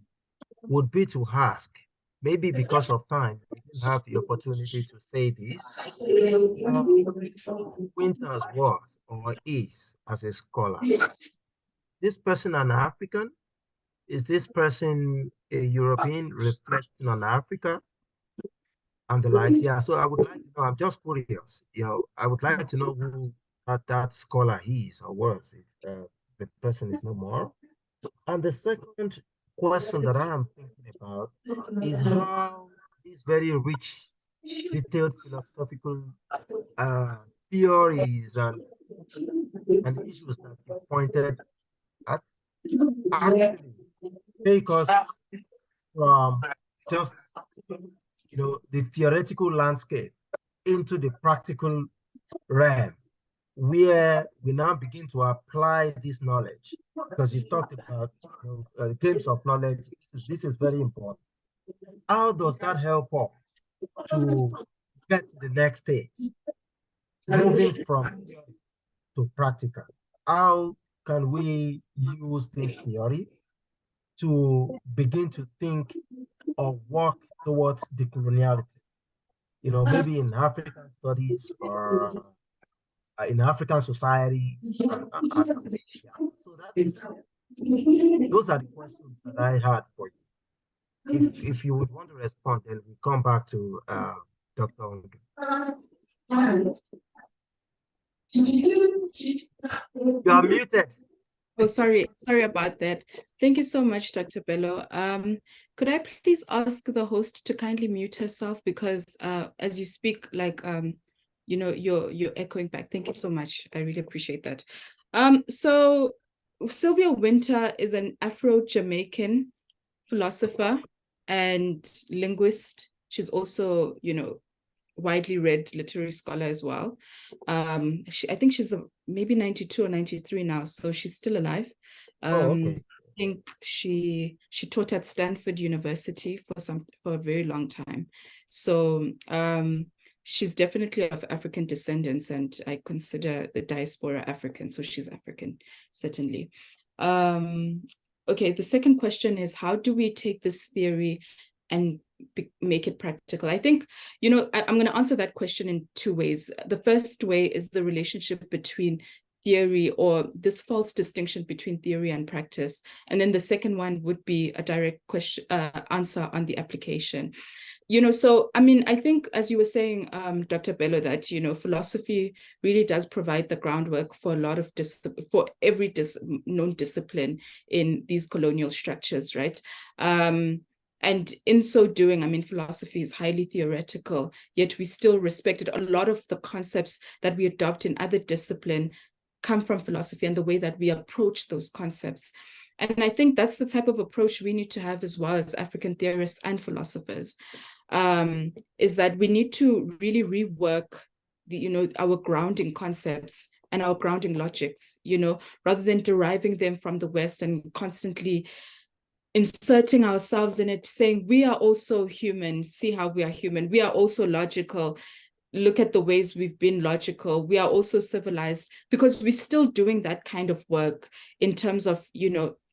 would be to ask, maybe because of time, we didn't have the opportunity to say this. Winters was or is as a scholar. This person an African? Is this person a European reflecting on Africa and the likes? Yeah, so I would like to know, I'm just curious, I would like to know who that scholar is or was, if the person is no more. And the second question that I am thinking about is how these very rich, detailed philosophical theories and issues that you pointed at actually take us from just the theoretical landscape into the practical realm, where we now begin to apply this knowledge. Because you've talked about games of knowledge. This is very important. How does that help us to get to the next stage, moving from theory to practical? How can we use this theory to begin to think or work towards decoloniality? Maybe in African studies or in African societies. Yeah. So those are the questions that I had for you. If you would want to respond, then we come back to Dr. Ondu. You are muted. Oh, sorry about that. Thank you so much, Dr. Bello. Could I please ask the host to kindly mute herself, because as you speak, like you're echoing back. Thank you so much. I really appreciate that. So Sylvia Wynter is an Afro-Jamaican philosopher and linguist. She's also, widely read literary scholar as well. I think she's maybe 92 or 93 now, so she's still alive. Okay. I think she taught at Stanford University for a very long time. So she's definitely of African descendants, and I consider the diaspora African, so she's African, certainly. Okay, the second question is, how do we take this theory and make it practical? I think, I'm going to answer that question in two ways. The first way is the relationship between theory, or this false distinction between theory and practice. And then the second one would be a direct question, answer on the application. So, I mean, I think, as you were saying, Dr. Bello, that, philosophy really does provide the groundwork for a lot of for every known discipline in these colonial structures, right? And in so doing, I mean, philosophy is highly theoretical, yet we still respect it. A lot of the concepts that we adopt in other discipline come from philosophy, and the way that we approach those concepts. And I think that's the type of approach we need to have as well as African theorists and philosophers, is that we need to really rework our grounding concepts and our grounding logics, rather than deriving them from the West and constantly inserting ourselves in it, saying we are also human, see how we are human, we are also logical, look at the ways we've been logical, we are also civilized, because we're still doing that kind of work in terms of,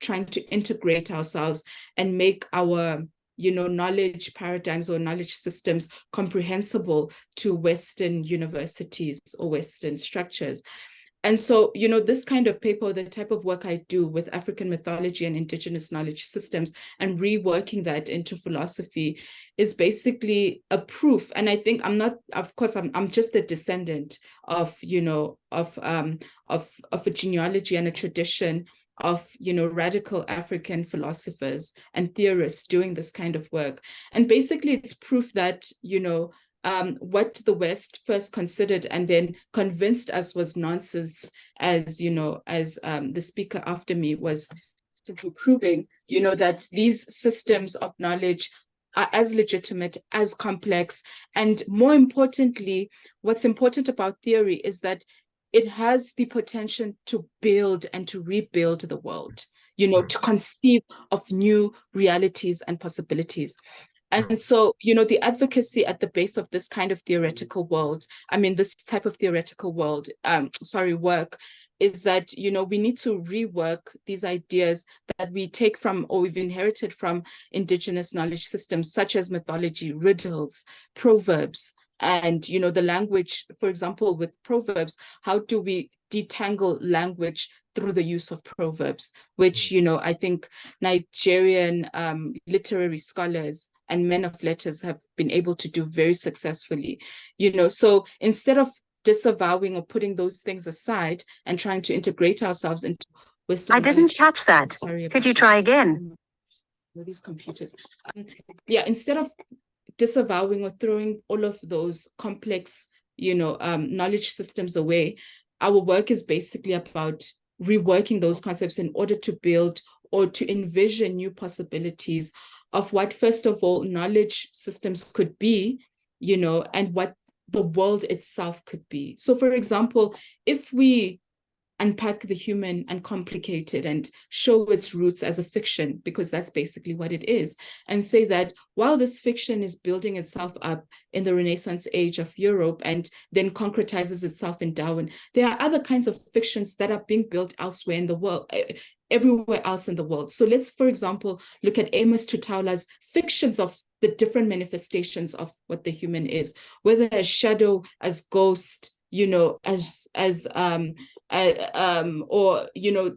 trying to integrate ourselves and make our, knowledge paradigms or knowledge systems comprehensible to Western universities or Western structures. And so, this kind of paper, the type of work I do with African mythology and indigenous knowledge systems and reworking that into philosophy, is basically a proof. And I think I'm just a descendant of, of a genealogy and a tradition of, radical African philosophers and theorists doing this kind of work. And basically it's proof that, what the West first considered and then convinced us was nonsense, as the speaker after me was simply proving, that these systems of knowledge are as legitimate, as complex, and more importantly, what's important about theory is that it has the potential to build and to rebuild the world, to conceive of new realities and possibilities. And so, the advocacy at the base of this kind of theoretical world, I mean, this type of theoretical world, work, is that, we need to rework these ideas that we take from, or we've inherited from, indigenous knowledge systems, such as mythology, riddles, proverbs, and, the language. For example, with proverbs, how do we detangle language through the use of proverbs, which, I think Nigerian literary scholars and men of letters have been able to do very successfully, so instead of disavowing or putting those things aside and trying to integrate ourselves into Western knowledge. I didn't catch that. Sorry. Could you try again? These computers. Instead of disavowing or throwing all of those complex, knowledge systems away, our work is basically about reworking those concepts in order to build or to envision new possibilities of what, first of all, knowledge systems could be, and what the world itself could be. So, for example, if we unpack the human and complicate it and show its roots as a fiction, because that's basically what it is, and say that while this fiction is building itself up in the Renaissance age of Europe and then concretizes itself in Darwin, there are other kinds of fictions that are being built elsewhere in the world, everywhere else in the world. So let's, for example, look at Amos Tutaula's fictions of the different manifestations of what the human is, whether as shadow, as ghost, or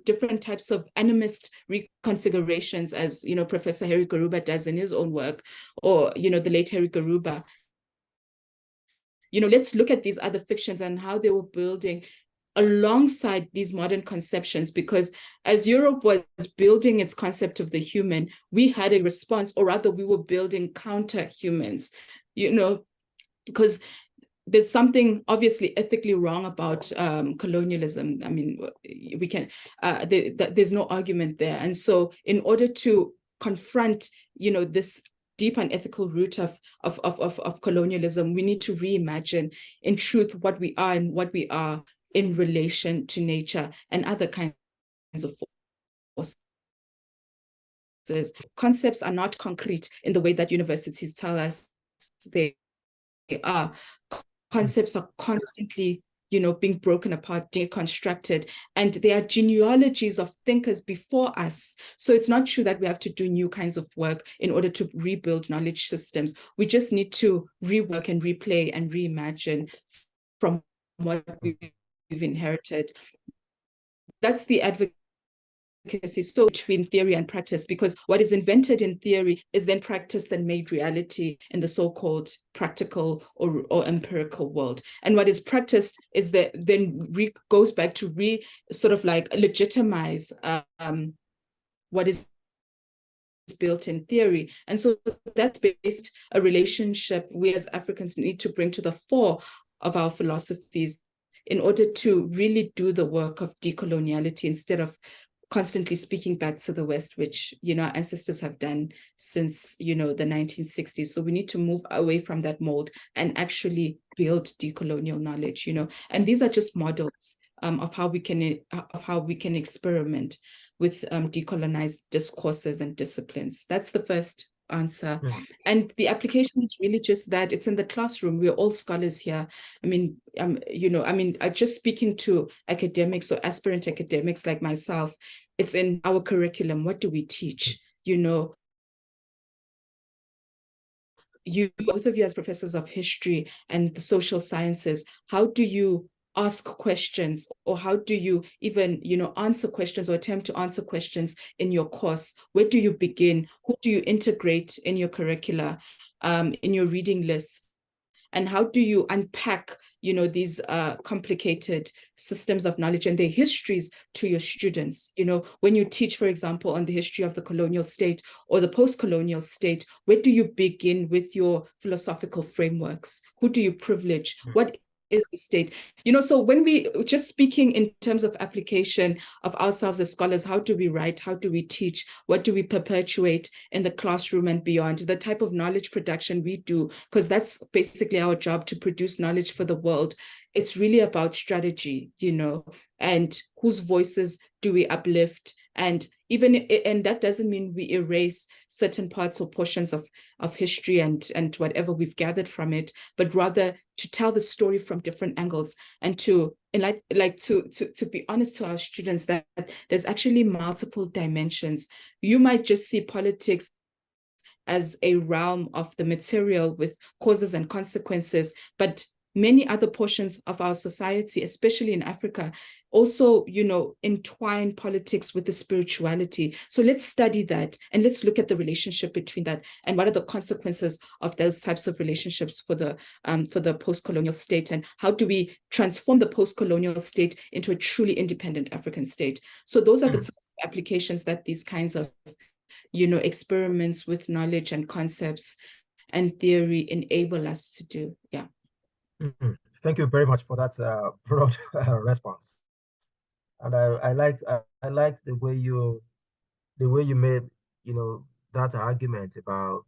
different types of animist reconfigurations, as Professor Harry Garuba does in his own work, or the late Harry Garuba. Let's look at these other fictions and how they were building alongside these modern conceptions, because as Europe was building its concept of the human, we had a response, or rather we were building counter humans, because there's something obviously ethically wrong about colonialism. I mean, we can, there's no argument there. And so in order to confront, this deep unethical root of colonialism, we need to reimagine in truth what we are and what we are in relation to nature and other kinds of forces. Concepts are not concrete in the way that universities tell us they are. Concepts are constantly, being broken apart, deconstructed, and they are genealogies of thinkers before us. So it's not true that we have to do new kinds of work in order to rebuild knowledge systems. We just need to rework and replay and reimagine from what we've inherited. That's the advocacy so between theory and practice, because what is invented in theory is then practiced and made reality in the so-called practical or empirical world. And what is practiced is that then goes back to sort of like legitimize what is built in theory. And so that's based a relationship we as Africans need to bring to the fore of our philosophies in order to really do the work of decoloniality instead of constantly speaking back to the West, which, our ancestors have done since, the 1960s. So we need to move away from that mold and actually build decolonial knowledge, and these are just models of how we can experiment with decolonized discourses and disciplines. That's the first answer. And the application is really just that it's in the classroom. We're all scholars here. I mean, just speaking to academics or aspirant academics like myself, it's in our curriculum. What do we teach? Both of you as professors of history and the social sciences, how do you ask questions, or how do you even, answer questions or attempt to answer questions in your course? Where do you begin? Who do you integrate in your curricula, in your reading lists? And how do you unpack, these complicated systems of knowledge and their histories to your students? When you teach, for example, on the history of the colonial state or the post-colonial state, where do you begin with your philosophical frameworks? Who do you privilege? What is the state? So when we just speaking in terms of application of ourselves as scholars, how do we write? How do we teach? What do we perpetuate in the classroom and beyond? The type of knowledge production we do, because that's basically our job, to produce knowledge for the world. It's really about strategy, and whose voices do we uplift? And that doesn't mean we erase certain parts or portions of history and whatever we've gathered from it, but rather to tell the story from different angles and to be honest to our students that there's actually multiple dimensions. You might just see politics as a realm of the material with causes and consequences, but many other portions of our society, especially in Africa, also, entwine politics with the spirituality. So let's study that and let's look at the relationship between that and what are the consequences of those types of relationships for the post-colonial state, and how do we transform the post-colonial state into a truly independent African state. So those are the types of applications that these kinds of, experiments with knowledge and concepts and theory enable us to do. Yeah. Thank you very much for that broad response. And I liked the way you made that argument about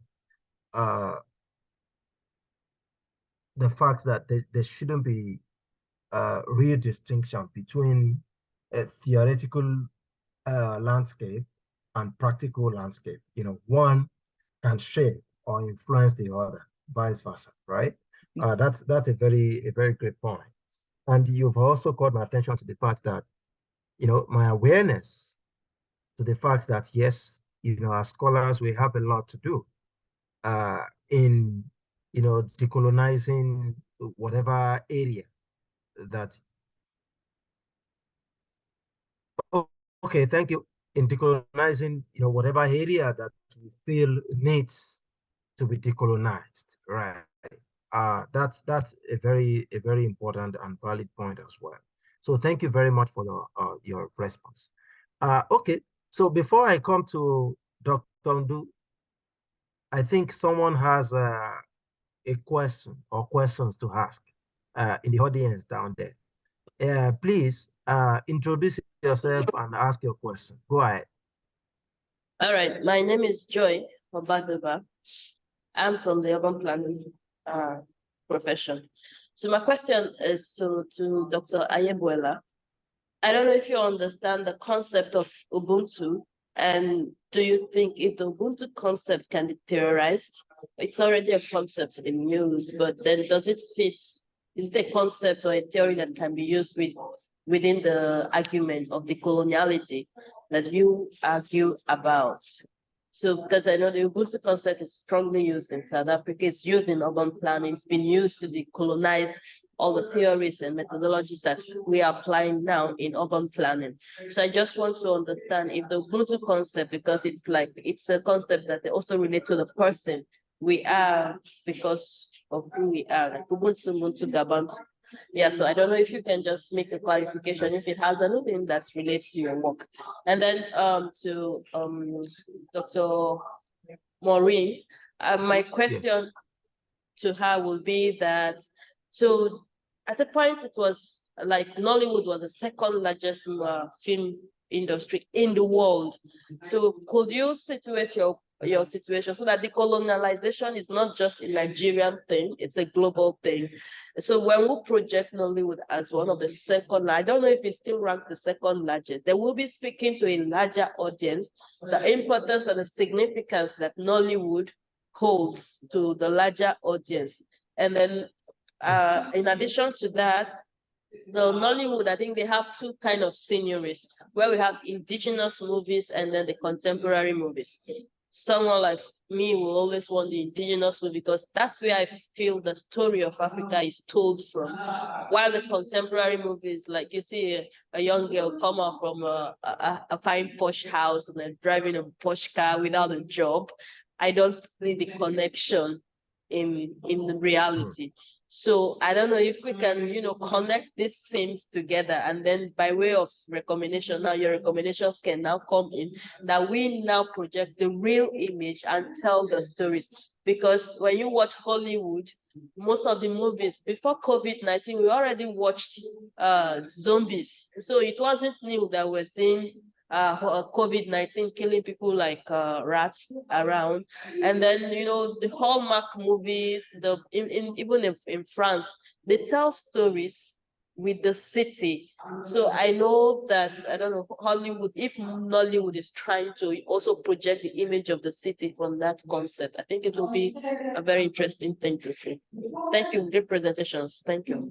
the fact that there shouldn't be a real distinction between a theoretical landscape and practical landscape. One can shape or influence the other, vice versa, right? That's a very great point. And you've also called my attention to the fact that, my awareness to the fact that, yes, as scholars, we have a lot to do in, decolonizing whatever area that. Oh, okay, thank you. In decolonizing, whatever area that we feel needs to be decolonized, right? That's a very important and valid point as well. So thank you very much for your response. Okay, so before I come to Dr. Ndu, I think someone has a question or questions to ask in the audience down there. Please introduce yourself and ask your question. Go ahead. All right, my name is Joy Obadova. I'm from the urban planning profession. So my question is to Dr. Ayebwela. I don't know if you understand the concept of Ubuntu, and do you think if the Ubuntu concept can be theorized? It's already a concept in use, but then does it fit? Is it a concept or a theory that can be used within the argument of decoloniality that you argue about? So, because I know the Ubuntu concept is strongly used in South Africa, it's used in urban planning, it's been used to decolonize all the theories and methodologies that we are applying now in urban planning. So I just want to understand if the Ubuntu concept, because it's a concept that they also relate to the person we are because of who we are, like Ubuntu, Ubuntu, Gabantu. Yeah, so I don't know if you can just make a clarification if it has anything that relates to your work. And then to Dr. Maureen, my question to her will be that, so at the point it was like Nollywood was the second largest film industry in the world. So could you situate your situation so that decolonialization is not just a Nigerian thing, it's a global thing. So when we project Nollywood as one of the second, I don't know if it still ranks the second largest, they will be speaking to a larger audience, the importance and the significance that Nollywood holds to the larger audience. And then in addition to that, the Nollywood, I think they have two kind of sceneries where we have indigenous movies and then the contemporary movies. Someone like me will always want the indigenous movie because that's where I feel the story of Africa is told from. While the contemporary movies, like you see a young girl come out from a fine posh house and then driving a posh car without a job, I don't see the connection in the reality. So I don't know if we can, connect these things together, and then by way of recommendation, now your recommendations can now come in, that we now project the real image and tell the stories. Because when you watch Hollywood, most of the movies before COVID-19, we already watched zombies. So it wasn't new that we're seeing COVID-19 killing people like rats around. And then, the Hallmark movies, even in France, they tell stories with the city. So I know that, I don't know, Hollywood, if Nollywood is trying to also project the image of the city from that concept, I think it will be a very interesting thing to see. Thank you, great presentations. Thank you.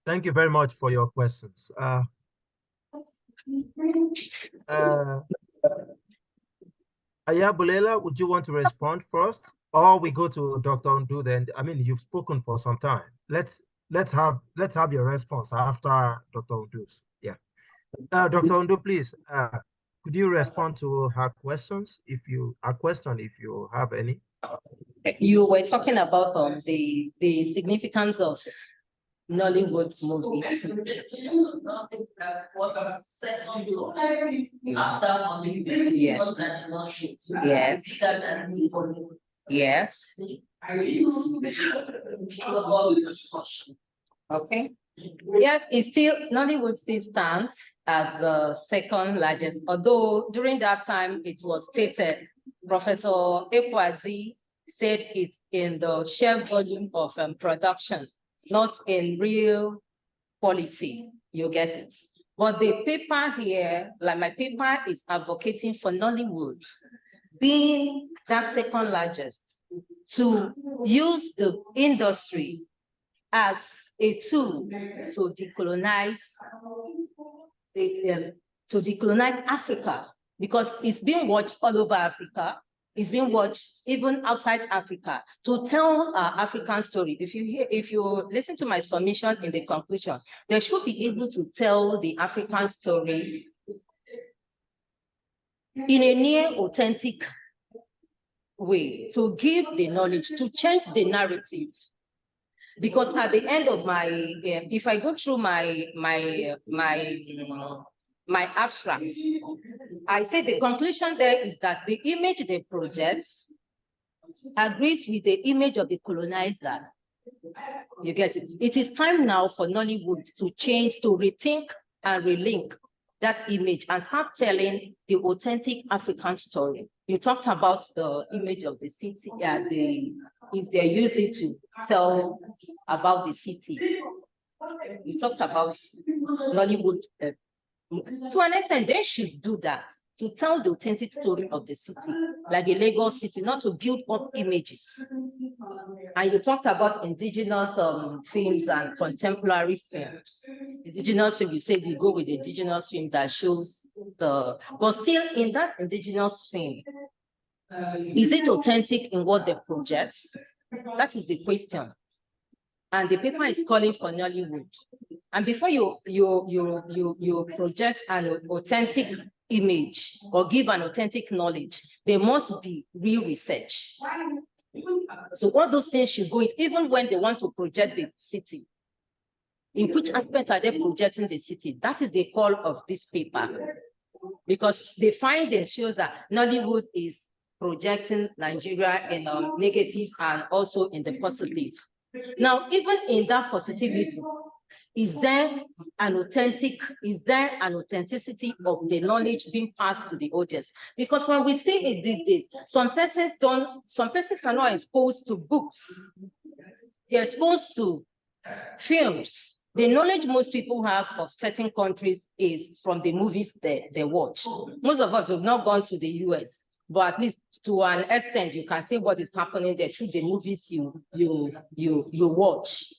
Thank you very much for your questions. Ayabulela, would you want to respond first, or we go to Dr. Ndu then? I mean, you've spoken for some time. Let's have your response after Dr. Ndu's. Yeah, Dr. Ndu, please. Could you respond to her questions if you have any? You were talking about the significance of Nollywood movies. Yes. Okay. Yes, Nollywood still stands as the second largest, although during that time it was stated, Professor Ekwazi said it's in the sheer volume of production, not in real quality. You get it. But the paper here, like my paper, is advocating for Nollywood being that second largest to use the industry as a tool to decolonize Africa, because it's being watched all over Africa. It's being watched even outside Africa to tell our African story. If you listen to my submission in the conclusion, they should be able to tell the African story in a near authentic way, to give the knowledge, to change the narrative. Because at the end of my, if I go through my abstracts, I say the conclusion there is that the image they project agrees with the image of the colonizer. You get it? It is time now for Nollywood to change, to rethink and relink that image and start telling the authentic African story. You talked about the image of the city, if they use it to tell about the city. You talked about Nollywood. To an extent, they should do that, to tell the authentic story of the city, like the Lagos city, not to build up images. And you talked about indigenous films and contemporary films. Indigenous film, you said you go with the indigenous film that shows the, but still in that indigenous film, is it authentic in what they project? That is the question. And the paper is calling for Nollywood. And before you project an authentic image or give an authentic knowledge, there must be real research. So all those things should go, even when they want to project the city. In which aspect are they projecting the city? That is the call of this paper. Because the findings show that Nollywood is projecting Nigeria in a negative and also in the positive. Now, even in that positivism, is there an authenticity of the knowledge being passed to the audience? Because when we see it these days, some persons are not exposed to books. They're exposed to films. The knowledge most people have of certain countries is from the movies they watch. Most of us have not gone to the US, but at least to an extent, you can see what is happening there through the movies you watch.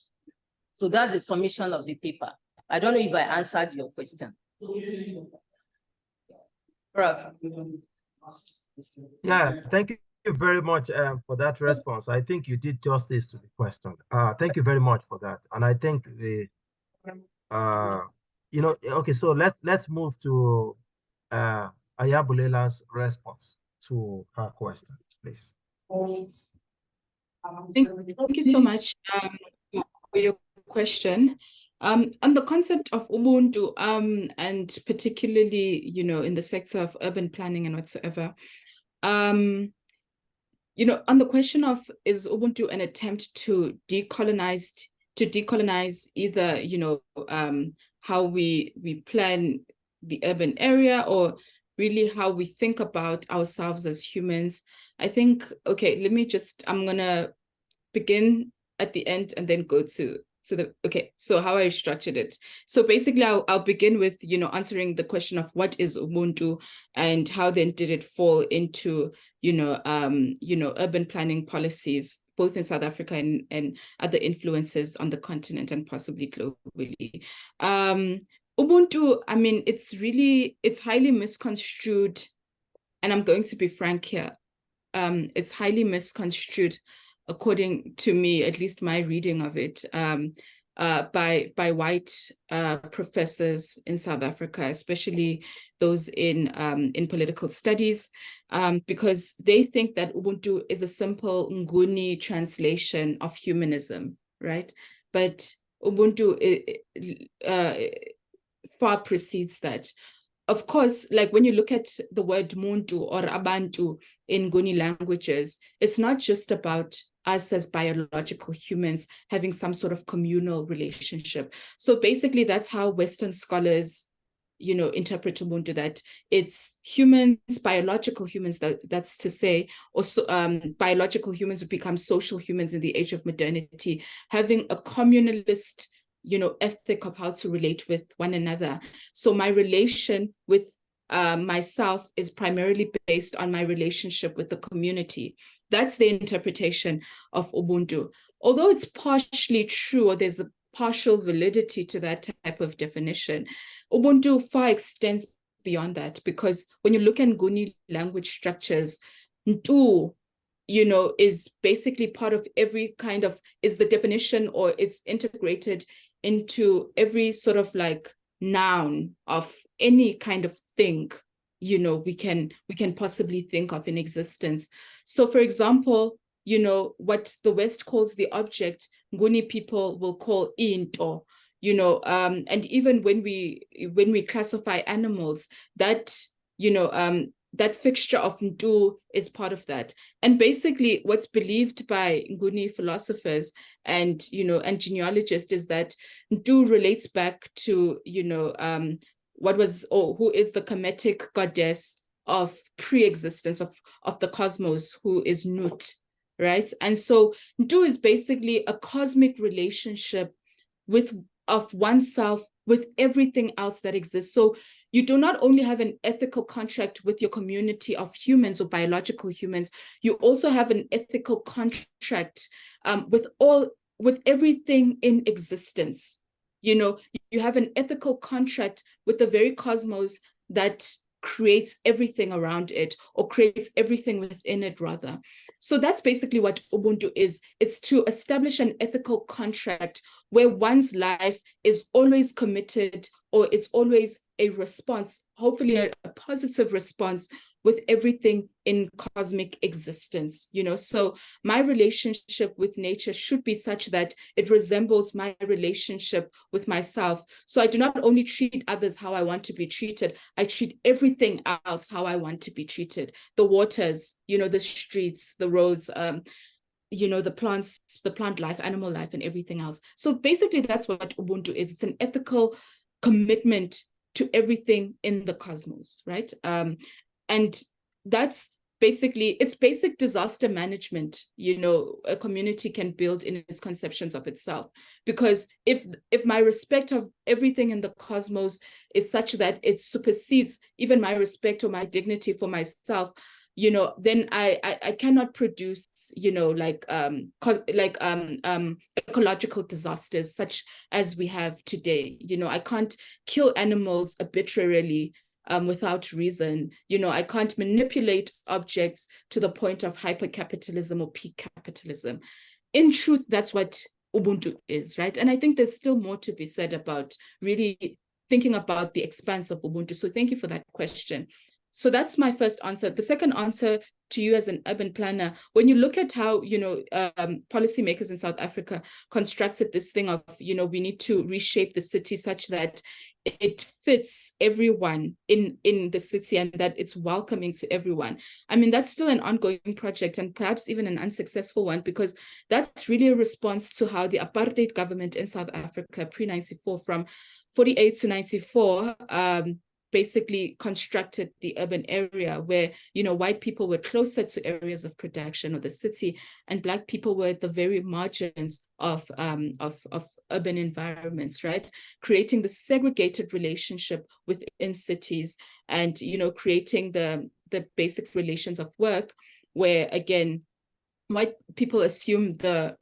So that's the summation of the paper. I don't know if I answered your question. Prof. Yeah, thank you very much for that response. I think you did justice to the question. Thank you very much for that. And I think the okay, so let's move to Ayabulela's response to her question, please. Thank you so much for your question. On the concept of Ubuntu, and particularly, in the sector of urban planning and whatsoever, on the question of, is Ubuntu an attempt to decolonize either, how we plan the urban area, or really how we think about ourselves as humans? I think, okay, I'm gonna begin at the end and then go to okay, so how I structured it. So basically I'll begin with, answering the question of what is Ubuntu and how then did it fall into, urban planning policies, both in South Africa and other influences on the continent and possibly globally. Ubuntu, I mean, it's highly misconstrued, and I'm going to be frank here. It's highly misconstrued, according to me, at least my reading of it, by white professors in South Africa, especially those in political studies, because they think that Ubuntu is a simple Nguni translation of humanism, right? But Ubuntu far precedes that. Of course, like when you look at the word Muntu or Abantu in Nguni languages, it's not just about us as biological humans having some sort of communal relationship. So basically, that's how Western scholars, interpret Ubuntu, that it's humans, biological humans, that's to say, also biological humans who become social humans in the age of modernity, having a communalist ethic of how to relate with one another. So my relation with myself is primarily based on my relationship with the community. That's the interpretation of Ubuntu. Although it's partially true, or there's a partial validity to that type of definition, Ubuntu far extends beyond that, because when you look at Nguni language structures, Ntu, is basically part of every kind of, is the definition, or it's integrated into every sort of like noun of any kind of thing, we can possibly think of in existence. So for example, you know, what the West calls the object, Nguni people will call into, you know, and even when we classify animals, that, you know, that fixture of Ntu is part of that. And basically what's believed by Nguni philosophers and, you know, and genealogists is that Ntu relates back to, you know, what was, or who is the Kemetic goddess of pre-existence of the cosmos, who is Nut, right? And so Ntu is basically a cosmic relationship of oneself with everything else that exists. So you do not only have an ethical contract with your community of humans or biological humans, you also have an ethical contract with everything in existence. You know, you have an ethical contract with the very cosmos that creates everything around it, or creates everything within it, rather. So that's basically what Ubuntu is. It's to establish an ethical contract where one's life is always committed, or it's always a response, hopefully a positive response with everything in cosmic existence, you know. So my relationship with nature should be such that it resembles my relationship with myself. So I do not only treat others how I want to be treated, I treat everything else how I want to be treated. The waters, you know, the streets, the roads, you know, the plants, the plant life, animal life, and everything else. So basically that's what Ubuntu is. It's an ethical commitment to everything in the cosmos, right? And that's basically, it's basic disaster management, you know, a community can build in its conceptions of itself. Because if my respect of everything in the cosmos is such that it supersedes even my respect or my dignity for myself, you know, then I cannot produce, you know, ecological disasters such as we have today. You know, I can't kill animals arbitrarily without reason. You know, I can't manipulate objects to the point of hypercapitalism or peak capitalism. In truth, that's what Ubuntu is, right? And I think there's still more to be said about really thinking about the expanse of Ubuntu. So thank you for that question. So that's my first answer. The second answer to you as an urban planner, when you look at how, you know, policymakers in South Africa constructed this thing of, you know, we need to reshape the city such that it fits everyone in the city and that it's welcoming to everyone. I mean, that's still an ongoing project, and perhaps even an unsuccessful one, because that's really a response to how the apartheid government in South Africa pre-94, from 48 to 94, basically constructed the urban area where, you know, white people were closer to areas of production of the city, and Black people were at the very margins of urban environments, right? Creating the segregated relationship within cities, and, you know, creating the basic relations of work where, again, white people assume the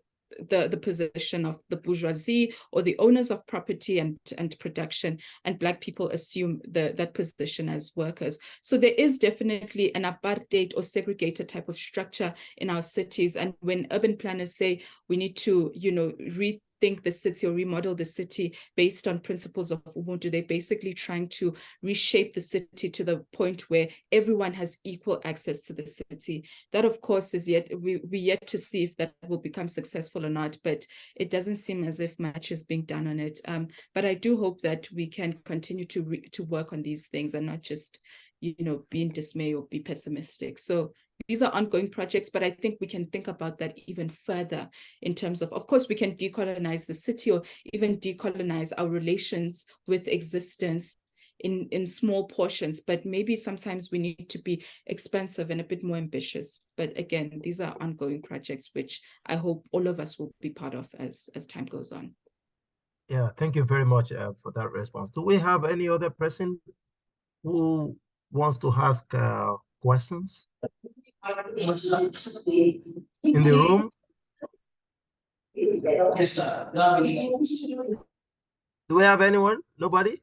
position of the bourgeoisie or the owners of property and production, and Black people assume that position as workers. So there is definitely an apartheid or segregated type of structure in our cities. And when urban planners say we need to, you know, rethink the city or remodel the city based on principles of Ubuntu, they're basically trying to reshape the city to the point where everyone has equal access to the city. That, of course, is we yet to see if that will become successful or not, but it doesn't seem as if much is being done on it. But I do hope that we can continue to work on these things and not just, you know, be in dismay or be pessimistic. So these are ongoing projects, but I think we can think about that even further in terms of course, we can decolonize the city or even decolonize our relations with existence in small portions, but maybe sometimes we need to be expansive and a bit more ambitious. But again, these are ongoing projects, which I hope all of us will be part of as time goes on. Yeah, thank you very much for that response. Do we have any other person who wants to ask questions in the room? Yes, sir. Do we have anyone? Nobody?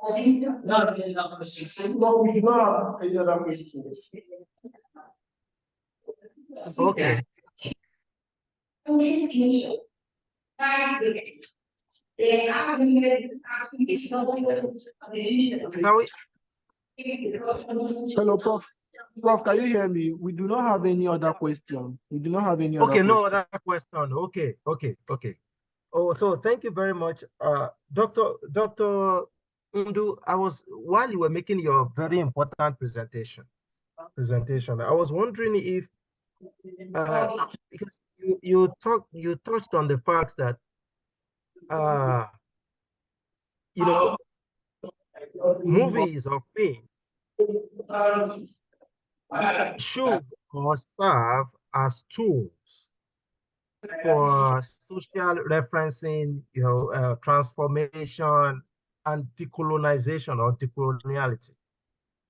No, we don't have any other questions. Okay. Shall we? Hello, Prof. Prof, can you hear me? We do not have any other question. We do not have any other Okay, no question. other question. Okay. Oh, so thank you very much, Dr. Undu. While you were making your very important presentation, I was wondering if because you touched on the fact that uh, you know, movies or films should or serve as tools for social referencing, transformation and decolonization or decoloniality,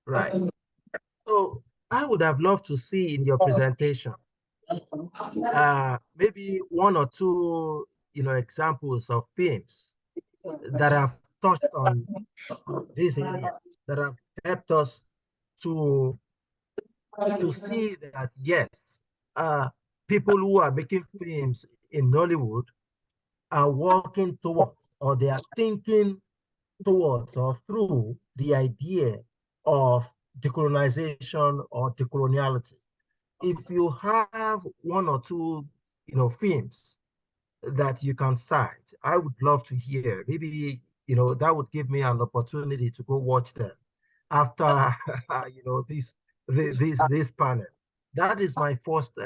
right? So I would have loved to see in your presentation, maybe one or two, examples of films that have touched on this area, that have helped us to see that yes, uh, people who are making films in Nollywood are working towards, or they are thinking towards or through the idea of decolonization or decoloniality. If you have one or two, films that you can cite, I would love to hear. Maybe, that would give me an opportunity to go watch them after, this panel. That is my first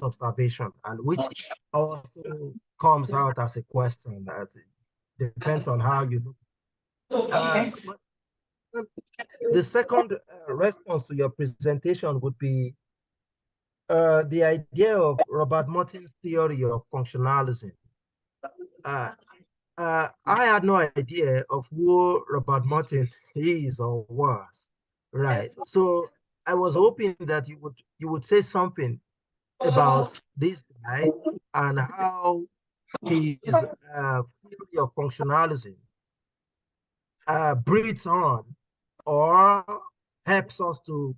observation, and which also comes out as a question, as it depends on how you look. But the second response to your presentation would be the idea of Robert Martin's theory of functionalism. I had no idea of who Robert Martin is or was, right? So I was hoping that you would say something about this guy and how his theory of functionalism breeds on or helps us to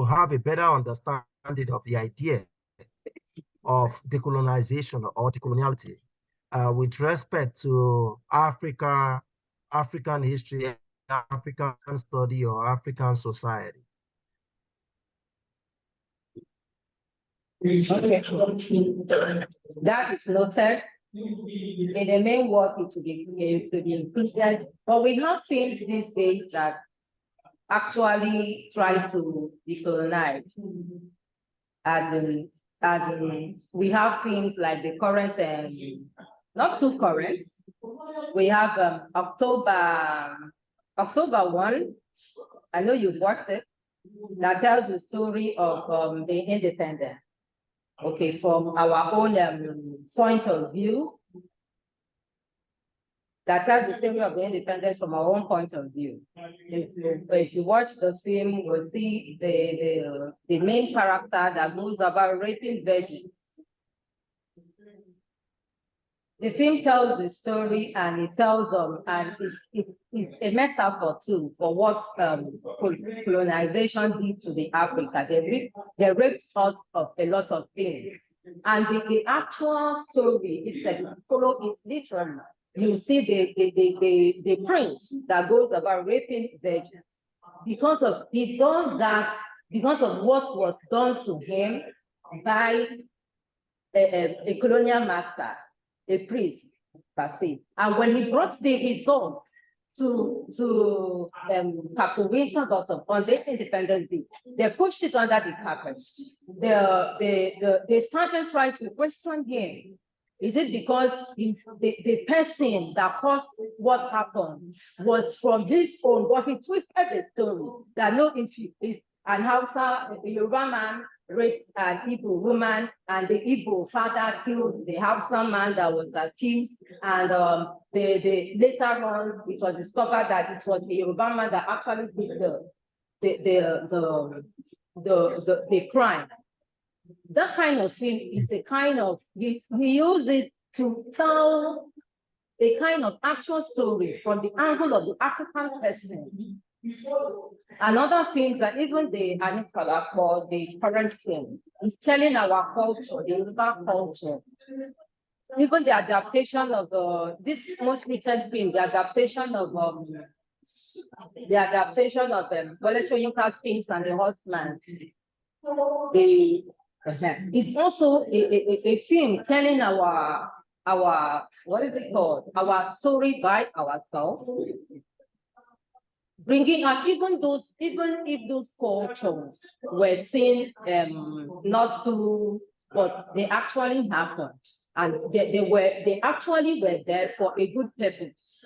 have a better understanding of the idea of decolonization or decoloniality with respect to African history, African study, or African society. Okay. That is noted. In the main work, it will be included. But we have things these days that actually try to decolonize. And we have things like the current, not too current. We have October 1. I know you've watched it. That tells the story of the independence. Okay, from our own point of view, that tells the story of the independence from our own point of view. If you watch the film, you will see the main character that goes about raping virgins. The film tells the story, and it tells and it's a metaphor too for what colonization did to the Africa. They ripped out of a lot of things, and the actual story itself, follow it literally. You see the prince that goes about raping virgins he does that because of what was done to him by a colonial master, a priest per se. And when he brought the results to Captain Winterbottom on the Independence Day, they pushed it under the carpet. The sergeant tried to question him. Is it because the person that caused what happened was from his own, but he twisted the story that no, if an Hausa, a Yoruba man raped an Igbo woman, and the Igbo father killed the Hausa man that was accused, and later on it was discovered that it was the Yoruba man that actually did the crime. That kind of thing is a kind of, we use it to tell a kind of actual story from the angle of the African person. Another thing that even the Anikala called the current film is telling our culture, the Yoruba culture. Even the adaptation of this most recent film, the adaptation of the adaptation of them. Yuka's Kings and the Horseman. It's also a film telling our what is it called? Our story by ourselves. Bringing up even if those cultures were seen not to what they actually happened, and they actually were there for a good purpose.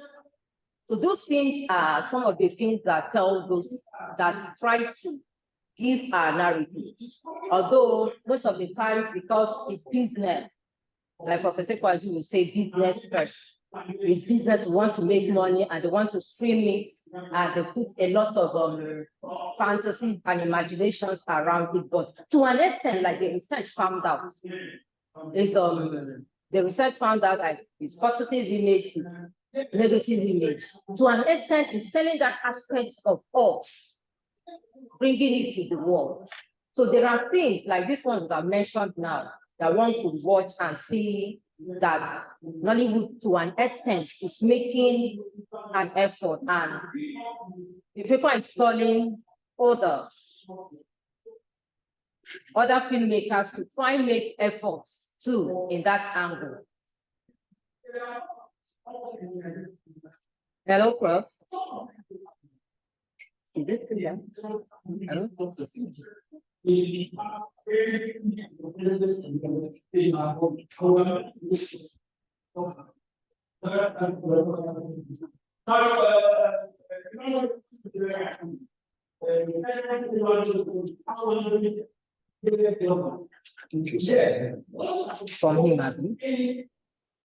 So those things are some of the things that tell those that try to give our narrative. Although most of the times, because it's business, like Professor Kwazi will say, business first. It's business, we want to make money and they want to stream it, and they put a lot of fantasies and imaginations around it. But to an extent, like the research found out, the research found out like it's positive image, it's negative image. To an extent, it's telling that aspect of us, bringing it to the world. So there are things like this one that I mentioned now that one could watch and see that Nollywood, to an extent, is making an effort, and the paper is calling other filmmakers to try and make efforts too in that angle. Hello, Prof. Is it clear? I don't think it's from him,